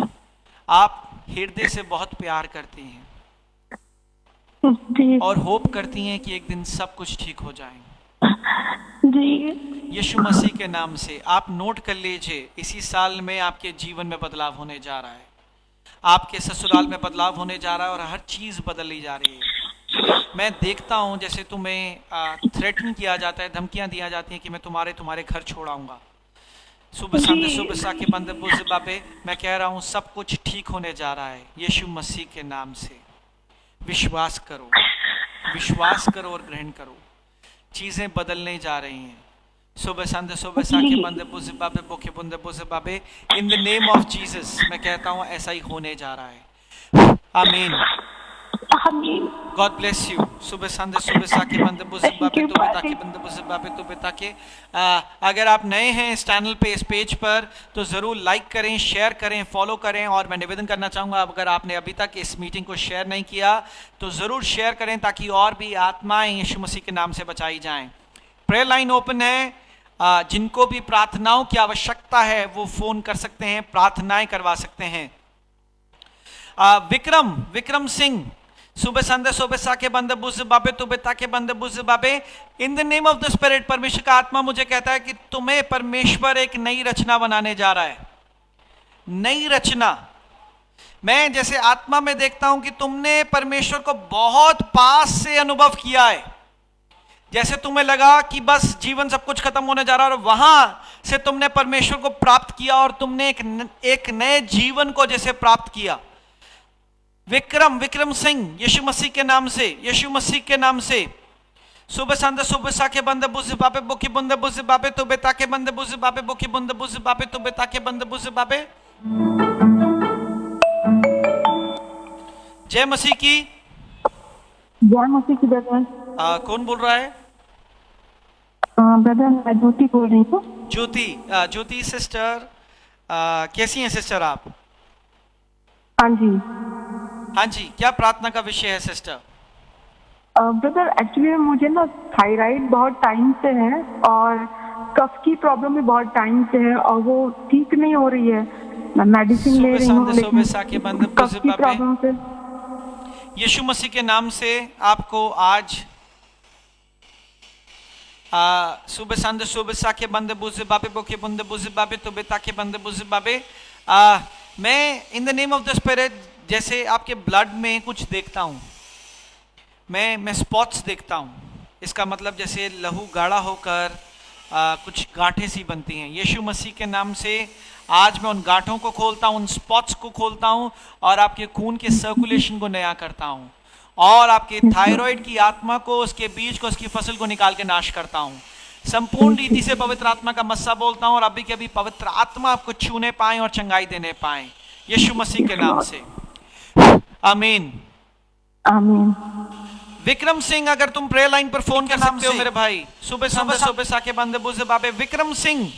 आप हृदय से बहुत प्यार करती हैं और होप करती हैं कि एक दिन सब कुछ ठीक हो जाए। जी। यीशु मसीह के नाम से आप नोट कर लीजिए, इसी साल में आपके जीवन में बदलाव होने जा रहा है, आपके ससुराल में बदलाव होने जा रहा है और हर चीज बदली जा रही है। मैं देखता हूं जैसे तुम्हें थ्रेटन किया जाता है, धमकियां दिया जाती हैं कि मैं तुम्हारे घर छोड़ाऊंगा। सुबह संदे सुबह साके बंदे बुझे बाबे, मैं कह रहा हूं सब कुछ ठीक होने जा रहा है यीशु मसीह के नाम से। विश्वास करो, विश्वास करो और ग्रहण करो, चीजें बदलने जा रही हैं। सुबह संदे सुबह साके बंदे बुझे बाबे बोके बंदे बुझे बाबे। इन द नेम ऑफ जीसस मैं कहता हूं ऐसा ही होने जा रहा है। आमीन। God bless you. सुबह संदे सुबह साके बंदे बुझे बाबे तो बेटा के बंदे बुझे बाबे तो बेटा के। अगर आप नए हैं इस चैनल पे, इस पेज पर, तो ज़रूर लाइक करें, शेयर करें, फॉलो करें। और मैं निवेदन करना चाहूँगा अगर आपने अभी तक इस मीटिंग को शेयर नहीं किया तो ज़रूर शेयर करें ताकि और भी आत्माएं यीशु मसीह के नाम से बचाई जाएं। प्रेयर लाइन ओपन है, जिनको भी प्रार्थनाओं की आवश्यकता है वो फ़ोन कर सकते हैं, प्रार्थनाएं करवा सकते हैं। विक्रम सिंह, सुबह संदे सुबह साके बंदे बुझे बाबे तो बेटा के बंदे बुझे बाबे। इन the name of the spirit, परमेश्वर का आत्मा मुझे कहता है कि तुम्हें परमेश्वर एक नई रचना बनाने जा रहा है, नई रचना। मैं जैसे आत्मा में देखता हूं कि तुमने परमेश्वर को बहुत पास से अनुभव किया है, जैसे तुम्हें लगा कि बस जीवन सब कुछ खत्म होने जा रहा है और वहां से तुमने परमेश्वर को प्राप्त किया और तुमने एक नए जीवन को जैसे प्राप्त किया। विक्रम सिंह, यीशु मसीह के नाम से, यीशु मसीह के नाम से Sube sande sube sake bande buzi babe boki bunde buzi babe to betake bande buzi babe boki bunde buzi babe to betake bande buzi babe. जय मसीह की। जय मसीह की ब्रदर। कौन बोल रहा है? ब्रदर मैं ज्योति बोल रही हूँ। ज्योति। ज्योति सिस्टर, कैसी हैं सिस्टर आप? हाँ जी। हाँ जी, क्या प्रार्थना का विषय है सिस्टर? ब्रदर एक्चुअली मुझे ना थायराइड बहुत टाइम से है और कफ की प्रॉब्लम भी बहुत टाइम से है और वो ठीक नहीं हो रही है। मैं मेडिसिन ले रही हूँ लेकिन कफ की प्रॉब्लम से। यीशु मसीह के नाम से आपको आज सुबह संदे सुबह साके बंदे बुझे बाबे बोके बंदे बुझे बाबे तो बेताके बंदे बुझे बाबे। मैं इन the name of the spirit जैसे आपके ब्लड में कुछ देखता हूँ, मैं स्पॉट्स देखता हूँ। इसका मतलब जैसे लहू गाढ़ा होकर कुछ गांठें सी बनती हैं। यीशु मसीह के नाम से आज मैं उन गांठों को खोलता हूँ, उन स्पॉट्स को खोलता हूँ और आपके खून के सर्कुलेशन को नया करता हूँ और आपके थायराइड की आत्मा को, उसके बीज को, उसकी फसल को निकाल के नाश करता हूँ। संपूर्ण रीति से पवित्र आत्मा का मस्सा बोलता हूँ और अभी के अभी पवित्र आत्मा आपको छूने पाए और चंगाई देने पाए यीशु मसीह के नाम से। आमीन आमीन। विक्रम सिंह, अगर तुम प्रेयर लाइन पर फोन कर सकते हो मेरे भाई, सुबह सुबह साके बंदे बुझे बाबे। विक्रम सिंह,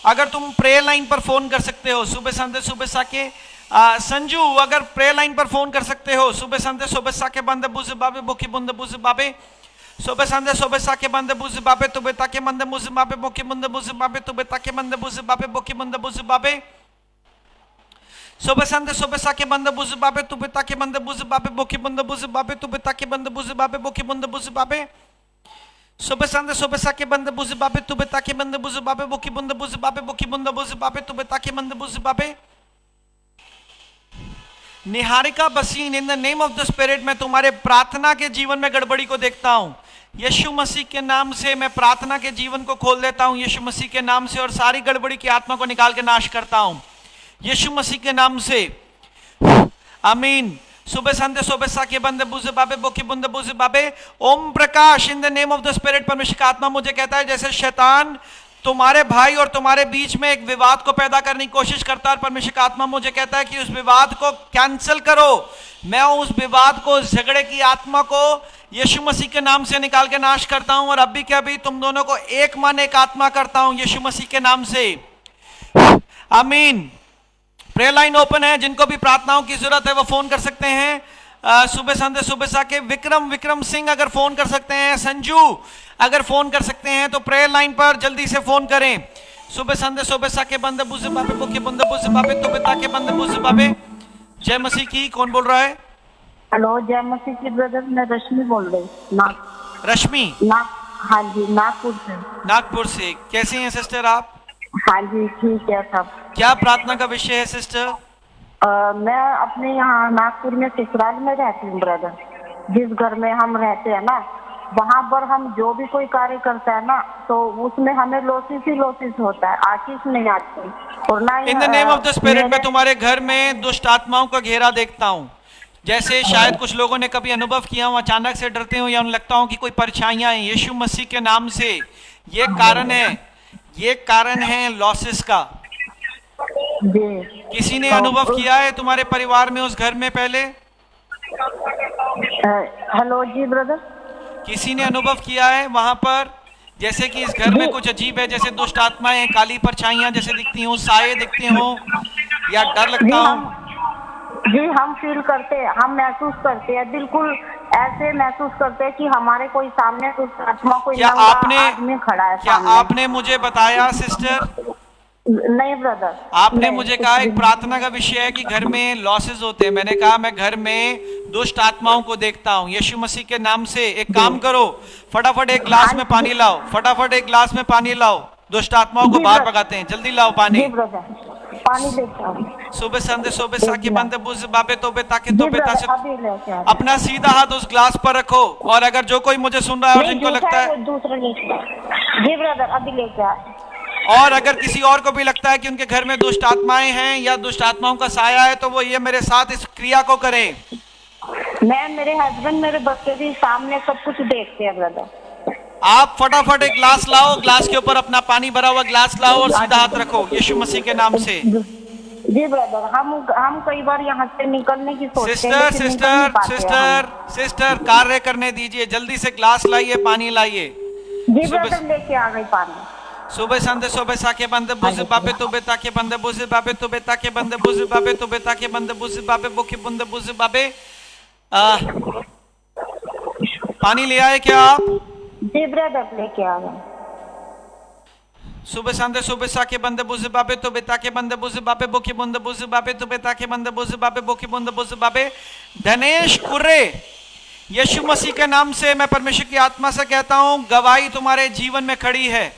अगर तुम प्रेयर लाइन पर फोन कर सकते हो, सुबह संदे सुबह साके। संजू, अगर प्रेयर लाइन पर फोन कर सकते हो, सुबह संदे सुबह साके बंदे बुझे बाबे बोकी बुंदे बुझे बाबे। सुबह संदे सुबह साके बंदे बुझे बाबे तो बेताके बंदे बुझे बाबे बोकी बुंदे बुझे बाबे तो बेताके बंदे बुझे बाबे बोकी बुंदे बुझे बाबे। सुबह संदे सुबह साके बंदे बुझे बाबे तो बेताके बंदे बुझे बाबे बोकी बुंदे बुझे बाबे तो बेताके बंदे बुझे बाबे बोकी बुंदे बुझे बाबे। सुबह संदे सुबह साके बंदे बुझे बाबे तो बेताके बंदे बुझे बाबे बोकी बुंदे बुझे बाबे बोकी बुंदे बुझे बाबे तो बेताके बंदे बुझे बाबे। निहारिका बसीन, इन the name of the spirit मैं तुम्हारे प्रार्थना के जीवन में गड़बड़ी को देखता हूं। यीशु मसीह के नाम से मैं प्रार्थना के जीवन को खोल देता हूं यीशु मसीह के नाम से और सारी गड़बड़ी की आत्मा को निकाल के नाश करता हूं यीशु मसीह के नाम से। आमीन। सुबह संदे सुबह साके बंदे बुझे बाबे बोकी बुंदे बुझे बाबे। Om Prakash, in the name of the spirit परमेश्वर का आत्मा मुझे कहता है जैसे शैतान तुम्हारे भाई और तुम्हारे बीच में एक विवाद को पैदा करने की कोशिश करता है, परमेश्वर का आत्मा मुझे कहता है कि उस विवाद को कैंसिल करो। मैं उस विवाद को, उस झगड़े की आत्मा को यीशु मसीह के नाम से निकाल के नाश करता हूं और अभी के अभी तुम दोनों को एक मन एक आत्मा करता हूं यीशु मसीह के नाम से। आमीन। प्रेयर लाइन ओपन है, जिनको भी प्रार्थनाओं की जरूरत है वो फोन कर सकते हैं। सुबह संदे सुबह साके। विक्रम सिंह अगर फोन कर सकते हैं, संजू अगर फोन कर सकते हैं तो प्रेयर लाइन पर जल्दी से फोन करें। सुबह संदे सुबह साके बंदे बुझे बाबे बोके बंदे बुझे बाबे तो बेताके बंदे बुझे बाबे। जय मसीह की। कौन बोल रहा है? हेलो, जय मसीह की ब्रदर, मैं रश्मि बोल रही हूँ। रश्मि? हाँ जी, नागपुर से। नागपुर से। कैसी हैं सिस्टर आप? हाँ जी, ठीक है सब। क्या प्रार्थना का विषय है सिस्टर? मैं अपने यहाँ नागपुर में ससुराल में रहती हूँ ब्रदर। जिस घर में हम रहते हैं ना, वहाँ पर हम जो भी कोई कार्य करता है ना तो उसमें हमें लॉसेस ही लॉसेस होता है, आशीष नहीं आती। और ना इन the name of the spirit मैं तुम्हारे घर में दुष्ट आत्माओं का घेरा देखता हूँ। जैसे शायद कुछ लोगों ने कभी अनुभव किया हो, अचानक से डरते हो या उन्हें लगता हो कि कोई परेशानियां हैं, यीशु मसीह के नाम से ये कारण है लॉसेस का। किसी ने अनुभव किया है तुम्हारे परिवार में, उस घर में पहले? हेलो जी ब्रदर। किसी ने अनुभव किया है वहां पर जैसे कि इस घर में कुछ अजीब है, जैसे दुष्ट आत्माएं, काली परछाइयां जैसे दिखती हो, साये दिखते हो या डर लगता हो? जी हम फील करते हैं, हम महसूस करते हैं, बिल्कुल ऐसे महसूस करते हैं कि हमारे कोई सामने दुष्ट आत्मा कोई आदमी खड़ा है। क्या आपने मुझे बताया सिस्टर? नहीं ब्रदर। आपने मुझे कहा एक प्रार्थना का विषय है कि घर में लॉसेस होते हैं। मैंने कहा मैं घर में दुष्ट आत्माओं को देखता हूँ यीशु मसीह के नाम से। एक काम करो, फटाफट एक गिलास में पानी लाओ, फटाफट एक गिलास में पानी लाओ। दुष्ट आत्माओं को बाहर भगाते हैं, जल्दी लाओ पानी। पानी लेके आओ। सुबह संदे सुबह साके बंदे बुझे बाबे तोबे ताके तोबे तासे। अपना सीधा हाथ उस ग्लास पर रखो और अगर जो कोई मुझे सुन रहा है और जिनको लगता है दूसरा लेके, जी ब्रदर अभी लेके आए। और अगर किसी और को भी लगता है कि उनके घर में दुष्ट आत्माएं हैं या दुष्ट आत्माओं का साया है तो वो ये मेरे साथ इस क्रिया को करें। मैं, मेरे हस्बैंड, मेरे बच्चे भी सामने सब कुछ देखते हैं ब्रदर। आप फटाफट एक ग्लास लाओ, ग्लास के ऊपर अपना पानी भरा हुआ ग्लास लाओ और सीधा हाथ रखो यीशु मसीह के नाम से। जी ब्रदर, हम कई बार यहाँ से निकलने की सोचते हैं, सिस्टर लेकिन निकल सिस्टर नहीं पाते सिस्टर हम। सिस्टर कार्य करने दीजिए, जल्दी से ग्लास लाइए, पानी लाइए। जी ब्रदर, लेके आ गई पानी। सुबह संदे सुबह साके बंदे बुझे बाबे तो बेता के बंदे बुझे बाबे तो बेता के बंदे बुझे बाबे तो बेता के बंदे बुझे बाबे बोके बंदे बुझे बाबे। पानी ले आए क्या आप? जी ब्रदर, लेके आ गए। सुबह संदे सुबह साके बंदे बुझे बाबे तो बेता के बंदे बुझे बाबे बोके बंदे बुझे बाबे तो बेता के बंदे बुझे बाबे बोके बंदे बुझे बाबे। धनेश कुर्रे, यीशु मसीह के नाम से मैं परमेश्वर की आत्मा से कहता हूं, गवाही तुम्हारे जीवन में खड़ी है,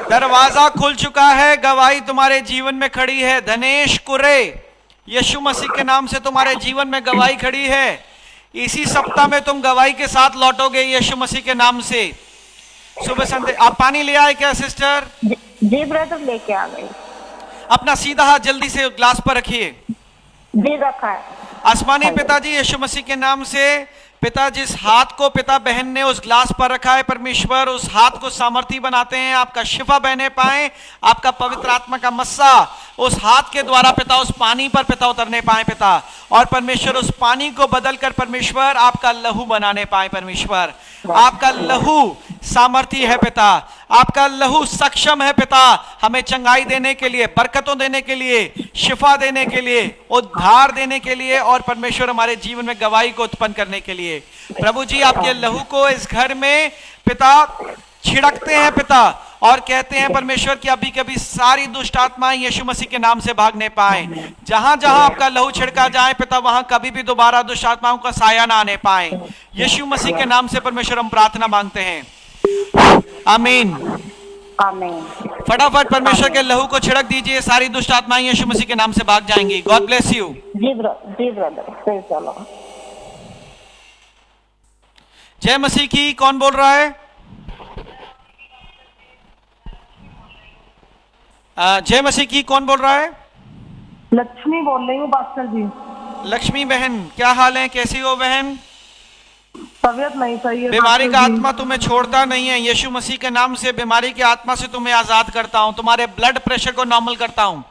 दरवाजा खुल चुका है, गवाही तुम्हारे जीवन में खड़ी है। धनेश कुर्रे, यीशु मसीह के नाम से तुम्हारे जीवन में गवाही खड़ी है। इसी सप्ताह में तुम गवाही के साथ लौटोगे यीशु मसीह के नाम से। सुबह संडे आप पानी ले आए क्या सिस्टर? जी ब्रदर, लेके आ गई। अपना सीधा हाथ जल्दी से ग्लास पर रखिए। जी रखा है। आसमानी पिताजी, यीशु मसीह के नाम से पिता, जिस हाथ को पिता बहन ने उस ग्लास पर रखा है परमेश्वर, उस हाथ को सामर्थी बनाते हैं, आपका शिफा बहने पाए, आपका पवित्र आत्मा का मस्सा उस हाथ के द्वारा पिता उस पानी पर पिता उतरने पाए पिता, और परमेश्वर उस पानी को बदलकर परमेश्वर आपका लहू बनाने पाए। परमेश्वर आपका लहू सामर्थी है पिता, आपका लहू सक्षम है पिता, हमें चंगाई देने के लिए, बरकतों देने के लिए, शिफा देने के लिए, उद्धार देने के लिए, और परमेश्वर हमारे जीवन में गवाही को उत्पन्न करने के लिए। प्रभु जी आपके लहू को इस घर में पिता छिड़कते हैं पिता, और कहते हैं परमेश्वर कि अभी कभी सारी दुष्ट आत्माएं यीशु मसीह के नाम से भागने पाए। जहां जहां आपका लहू छिड़का जाए पिता, वहां कभी भी दोबारा दुष्ट आत्माओं का साया ना आने पाए। यीशु मसीह के नाम से परमेश्वर हम प्रार्थना मांगते हैं, आमीन। आमीन। फटाफट परमेश्वर के लहू को छिड़क दीजिए, सारी दुष्ट आत्माएं यीशु मसीह के नाम से भाग जाएंगी। God bless you. जी ब्रदर, प्रेज द लॉर्ड। जय मसीह की। कौन बोल रहा है? जय मसीह की। कौन बोल रहा है? लक्ष्मी बोल रही हूँ पास्टर जी। लक्ष्मी बहन, क्या हाल है, कैसी हो बहन? तबीयत नहीं सही है। बीमारी का पास्टर जी। आत्मा तुम्हें छोड़ता नहीं है। यीशु मसीह के नाम से बीमारी की आत्मा से तुम्हें आजाद करता हूं, तुम्हारे ब्लड प्रेशर को नॉर्मल करता हूं।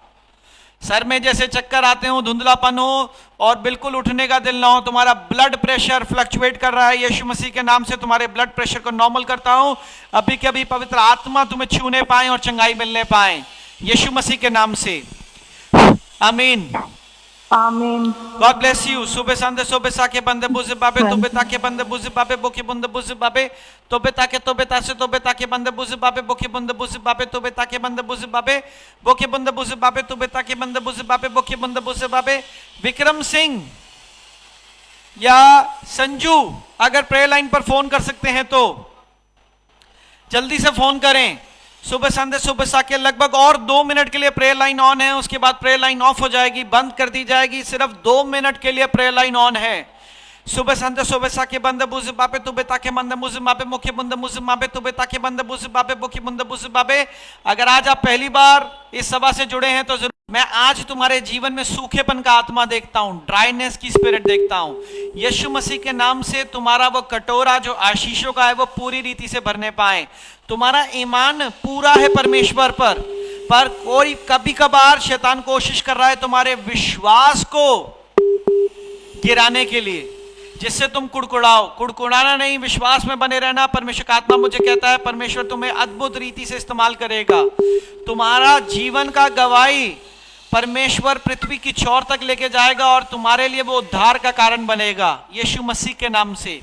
सर में जैसे चक्कर आते हो, धुंधलापन हो और बिल्कुल उठने का दिल ना हो, तुम्हारा ब्लड प्रेशर फ्लक्चुएट कर रहा है, यीशु मसीह के नाम से तुम्हारे ब्लड प्रेशर को नॉर्मल करता हूं। अभी के अभी पवित्र आत्मा तुम्हें छूने पाए और चंगाई मिलने पाए यीशु मसीह के नाम से, आमीन। आमीन। God bless you. सुबह संदे सुबह साके बंदे बुझे बाबे तो बेता के बंदे बुझे बाबे बोके बंदे बुझे बाबे तो बेता के तो बेता से तो बेता के बंदे बुझे बाबे बोके बंदे बुझे बाबे तो बेता के बंदे बुझे बाबे बोके बंदे बुझे बाबे तो बेता के बंदे बुझे बाबे बोके बंदे बुझे बाबे। विक्रम सिंह या संजू अगर प्रेयर लाइन पर फोन कर सकते हैं तो जल्दी से फोन करें। सुबह संदे सुबह साके लगभग और 2 मिनट के लिए प्रेयर लाइन ऑन है, उसके बाद प्रेयर लाइन ऑफ हो जाएगी, बंद कर दी जाएगी। सिर्फ 2 मिनट के लिए प्रेयर लाइन ऑन है। सुबह संदे सुबह साके बंदे बुझे बाबे तो बेता के बंदे मुझे माबे मुखे बंदे मुझे माबे तो बेता के बंदे बुझे बाबे बोके बंदे बुझे बाबे। अगर आज आप पहली बार इस सभा से जुड़े हैं तो जरूर, मैं आज तुम्हारे जीवन में सूखेपन का आत्मा देखता हूं, ड्राइनेस की स्पिरिट देखता हूं। यीशु मसीह के नाम से तुम्हारा वो कटोरा जो आशीषों का है वो पूरी रीति से भरने पाए। तुम्हारा ईमान पूरा है परमेश्वर पर कोई कभी कभार शैतान कोशिश कर रहा है तुम्हारे विश्वास को गिराने के लिए, जिससे तुम कुड़कुड़ाओ। कुड़कुड़ाना नहीं, विश्वास में बने रहना। परमेश्वर का आत्मा मुझे कहता है परमेश्वर तुम्हें अद्भुत रीति से इस्तेमाल करेगा। तुम्हारा जीवन का गवाही परमेश्वर पृथ्वी की छोर तक लेके जाएगा और तुम्हारे लिए वो उद्धार का कारण बनेगा यीशु मसीह के नाम से।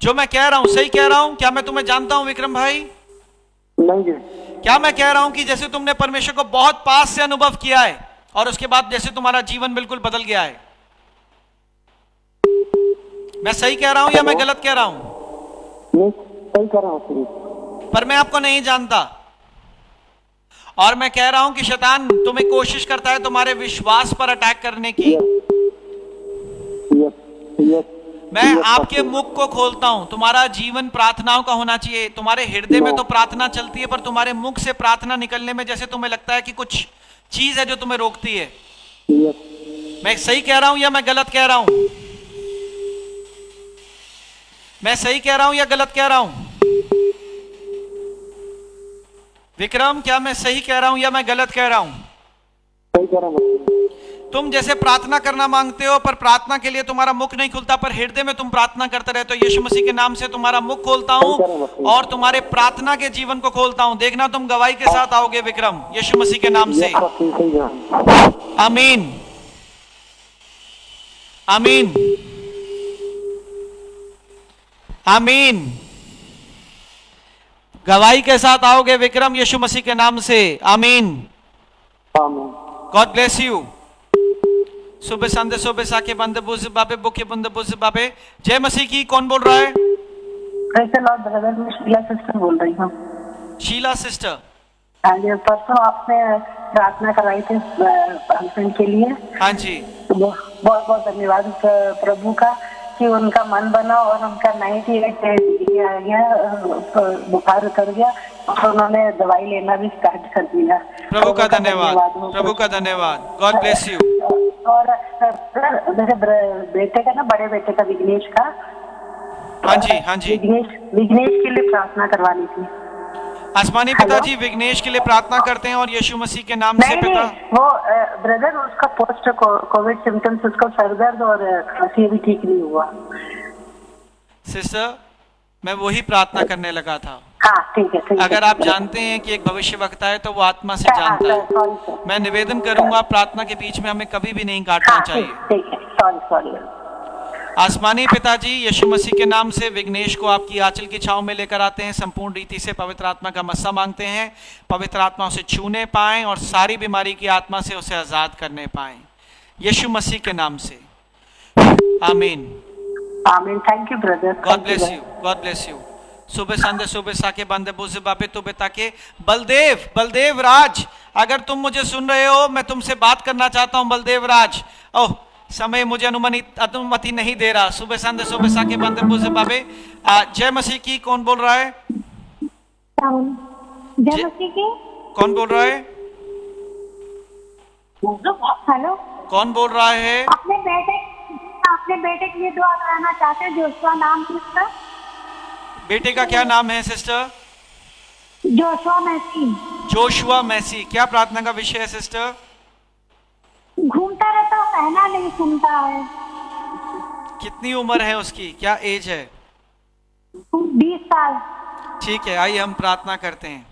जो मैं कह रहा हूं सही कह रहा हूं? क्या मैं तुम्हें जानता हूं विक्रम भाई? नहीं जी। क्या मैं कह रहा हूं कि जैसे तुमने परमेश्वर को बहुत पास से अनुभव किया है और उसके बाद जैसे तुम्हारा जीवन बिल्कुल बदल गया है? मैं सही कह रहा हूं या मैं गलत कह रहा हूं? सही कह रहा हूँ। पर मैं आपको नहीं जानता और मैं कह रहा हूं कि शैतान तुम्हें कोशिश करता है तुम्हारे विश्वास पर अटैक करने की। मैं आपके मुख को खोलता हूं। तुम्हारा जीवन प्रार्थनाओं का होना चाहिए। तुम्हारे हृदय में तो प्रार्थना चलती है, पर तुम्हारे मुख से प्रार्थना निकलने में जैसे तुम्हें लगता है कि कुछ चीज है जो तुम्हें रोकती है। मैं सही कह रहा हूं या मैं गलत कह रहा हूं? मैं सही कह रहा हूं या गलत कह रहा हूं? विक्रम, क्या मैं सही कह रहा हूं या मैं गलत कह रहा हूं? सही कह रहा हूँ। तुम जैसे प्रार्थना करना मांगते हो, पर प्रार्थना के लिए तुम्हारा मुख नहीं खुलता, पर हृदय में तुम प्रार्थना करते रहते हो। यीशु मसीह के नाम से तुम्हारा मुख खोलता हूं और तुम्हारे प्रार्थना के जीवन को खोलता हूं। देखना तुम गवाही के साथ आओगे विक्रम, यीशु मसीह के नाम से। आमीन, आमीन, आमीन। गवाही के साथ आओगे विक्रम, यीशु मसीह के नाम से। आमीन। God bless you. सुबह संदे सुबह साके बंदे बुझ बाबे बुके बंदे बुझ बाबे। जय मसीह की। कौन बोल रहा है? प्रेज़ द लॉर्ड ब्रदर, मैं शीला सिस्टर बोल रही हूँ। शीला सिस्टर। हाँ जी, परसों आपने प्रार्थना कराई थी हस्बैंड के लिए। हाँ जी, बहुत बहुत धन्यवाद प्रभु का कि उनका मन बना और उनका 98 आ गया, बुखार उतर गया और उन्होंने दवाई लेना भी स्टार्ट कर दिया। प्रभु का धन्यवाद, प्रभु का धन्यवाद। God bless you. और मेरे बेटे का ना, बड़े बेटे का, विघ्नेश का। हाँ जी, हाँ जी। विघ्नेश के लिए प्रार्थना करवानी थी। आसमानी पिताजी विघ्नेश के लिए प्रार्थना करते हैं और यीशु मसीह के नाम से। पिता, वो ब्रदर, उसका पोस्ट कोविड सिम्टम्स, उसका सर दर्द और खांसी भी ठीक नहीं हुआ। सिस्टर, मैं वही प्रार्थना करने लगा था। हाँ, ठीक है, ठीक है। अगर आप जानते हैं कि एक भविष्यवक्ता है तो वो आत्मा से जानता है। मैं निवेदन करूंगा, प्रार्थना के बीच में हमें कभी भी नहीं काटना चाहिए। ठीक है, सॉरी। आसमानी पिताजी, यीशु मसीह के नाम से विघ्नेश को आपकी आंचल की छांव में लेकर आते हैं। संपूर्ण रीति से पवित्र आत्मा का मस्सा मांगते हैं। पवित्र आत्मा उसे छूने पाएं और सारी बीमारी की आत्मा से उसे आजाद करने पाएं, यीशु मसीह के नाम से। आमीन, आमीन। Thank you brother. God bless you, God bless you. सुबह संदे सुबह साके बंदे बुझे बाबे तुबे ताके। बलदेव राज, अगर तुम मुझे सुन रहे हो, मैं तुमसे बात करना चाहता हूं। बलदेव राज, ओह, समय मुझे अनुमति नहीं दे रहा। सुबह संदे सुबह साके बंदे बुझे बाबे। जय मसीह की। कौन बोल रहा है? जय मसीह की। कौन बोल रहा है? हेलो, कौन बोल रहा है? अपने बेटे के लिए दुआ कराना चाहते हैं। जोशुआ नाम है उसका। बेटे का क्या नाम है sister? Joshua Massey. Joshua Massey. क्या प्रार्थना का विषय है सिस्टर? घूमता रहता है, कहना नहीं सुनता है। कितनी उम्र है उसकी? क्या एज है? 20 साल। ठीक है, आइए हम प्रार्थना करते हैं।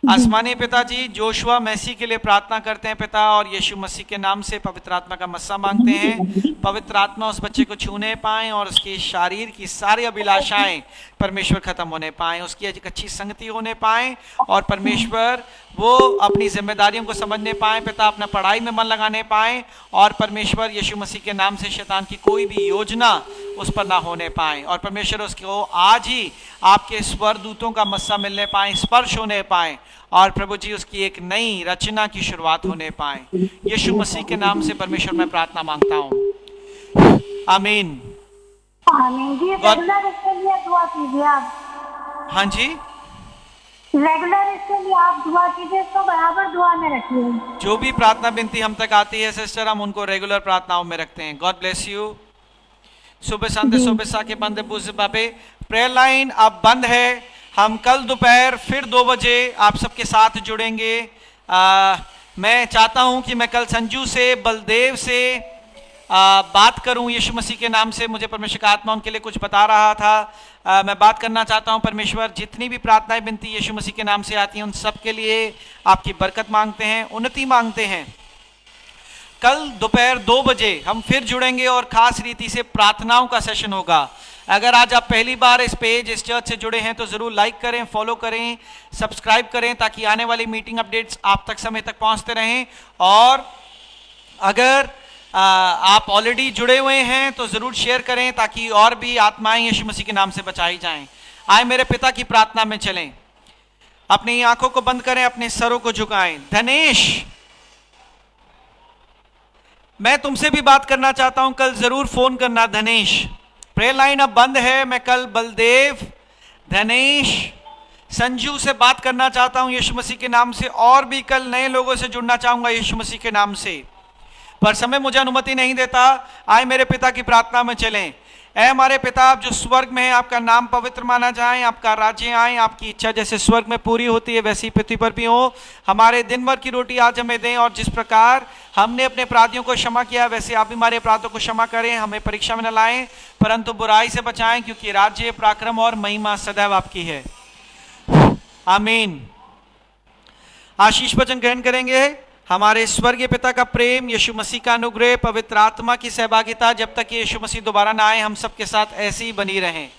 आसमानी पिताजी, जोशुआ मैसी के लिए प्रार्थना करते हैं पिता, और यीशु मसीह के नाम से पवित्र आत्मा का मस्सा मांगते हैं। पवित्र आत्मा उस बच्चे को छूने पाए और उसकी शरीर की सारी अभिलाषाएं परमेश्वर खत्म होने पाए, उसकी एक अच्छी संगति होने पाए और परमेश्वर वो अपनी जिम्मेदारियों को समझने पाए पिता, अपना पढ़ाई में मन लगाने पाए और परमेश्वर यीशु मसीह के नाम से शैतान की कोई भी योजना उस पर ना होने पाए और परमेश्वर उसको आज ही आपके स्वर दूतों का मस्सा मिलने पाए, स्पर्श होने पाए और प्रभु जी उसकी एक नई रचना की शुरुआत होने पाए। यीशु मसीह के नाम से परमेश्वर मैं प्रार्थना मांगता हूँ, आमीन। आमीन जी। रेगुलर इसके लिए दुआ कीजिए आप। हाँ जी, रेगुलर इसके लिए आप दुआ कीजिए, इसको बराबर दुआ में रखिए। जो भी प्रार्थना विनती हम तक आती है सिस्टर, हम उनको रेगुलर प्रार्थनाओं में रखते हैं। God bless you. सुबह संदे सुबह सा के बंदे बुझ बाबे। प्रेयर लाइन अब बंद है। हम कल दोपहर फिर 2 बजे आप सबके साथ जुड़ेंगे। मैं चाहता हूं कि मैं कल संजू से, बलदेव से बात करूं यीशु मसीह के नाम से। मुझे परमेश्वर का आत्मा उनके लिए कुछ बता रहा था। मैं बात करना चाहता हूं। परमेश्वर जितनी भी प्रार्थनाएं विनती यीशु मसीह के नाम से आती हैं उन सब के लिए आपकी बरकत मांगते हैं, उन्नति मांगते हैं। कल दोपहर 2 बजे हम फिर जुड़ेंगे और खास रीति से प्रार्थनाओं का सेशन होगा। अगर आज आप पहली बार इस पेज, इस चर्च से जुड़े हैं तो जरूर लाइक करें, फॉलो करें, सब्सक्राइब करें ताकि आने वाली मीटिंग अपडेट्स आप तक समय तक पहुंचते रहें। और अगर आप ऑलरेडी जुड़े हुए हैं तो जरूर शेयर करें ताकि और भी आत्माएं यीशु मसीह के नाम से बचाई जाएं। आए मेरे पिता की प्रार्थना में चलें। अपनी आंखों को बंद करें, अपने सरों को झुकाएं। धनेश, मैं तुमसे भी बात करना चाहता हूं, कल जरूर फोन करना। धनेश, प्रेयर लाइन अब बंद है। मैं कल बलदेव, धनेश, संजू से बात करना चाहता हूं यीशु मसीह के नाम से, और भी कल नए लोगों से जुड़ना चाहूंगा यीशु मसीह के नाम से, पर समय मुझे अनुमति नहीं देता। आए मेरे पिता की प्रार्थना में चलें। ऐ हमारे पिता आप जो स्वर्ग में है, आपका नाम पवित्र माना जाए, आपका राज्य आए, आपकी इच्छा जैसे स्वर्ग में पूरी होती है वैसी पृथ्वी पर भी हो। हमारे दिन भर की रोटी आज हमें दें, और जिस प्रकार हमने अपने अपराधियों को क्षमा किया वैसे आप भी हमारे अपराधों को क्षमा करें। हमें परीक्षा में न लाएं परंतु बुराई से बचाएं, क्योंकि राज्य, पराक्रम और महिमा सदैव आपकी है। आमीन। आशीष वचन ग्रहण करेंगे। हमारे स्वर्गीय पिता का प्रेम, यीशु मसीह का अनुग्रह, पवित्र आत्मा की सहभागिता जब तक कि यीशु मसीह दोबारा ना आए हम सबके साथ ऐसी ही बनी रहें।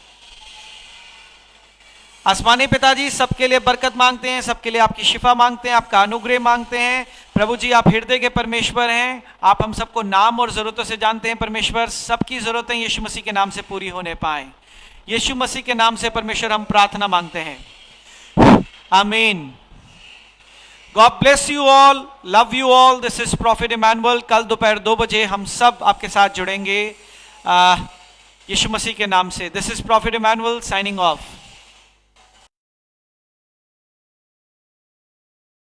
आसमानी पिताजी सबके लिए बरकत मांगते हैं, सबके लिए आपकी शिफा मांगते हैं, आपका अनुग्रह मांगते हैं। प्रभु जी आप हृदय के परमेश्वर हैं, आप हम सबको नाम और जरूरतों से जानते हैं। परमेश्वर सबकी जरूरतें यीशु मसीह के नाम से पूरी होने पाए। यीशु मसीह के नाम से परमेश्वर हम प्रार्थना मांगते हैं। आमीन। God bless you all, love you all. This is Prophet Emmanuel. कल दोपहर 2 बजे हम सब आपके साथ जुड़ेंगे यीशु मसीह के नाम से। This is Prophet Emmanuel signing off.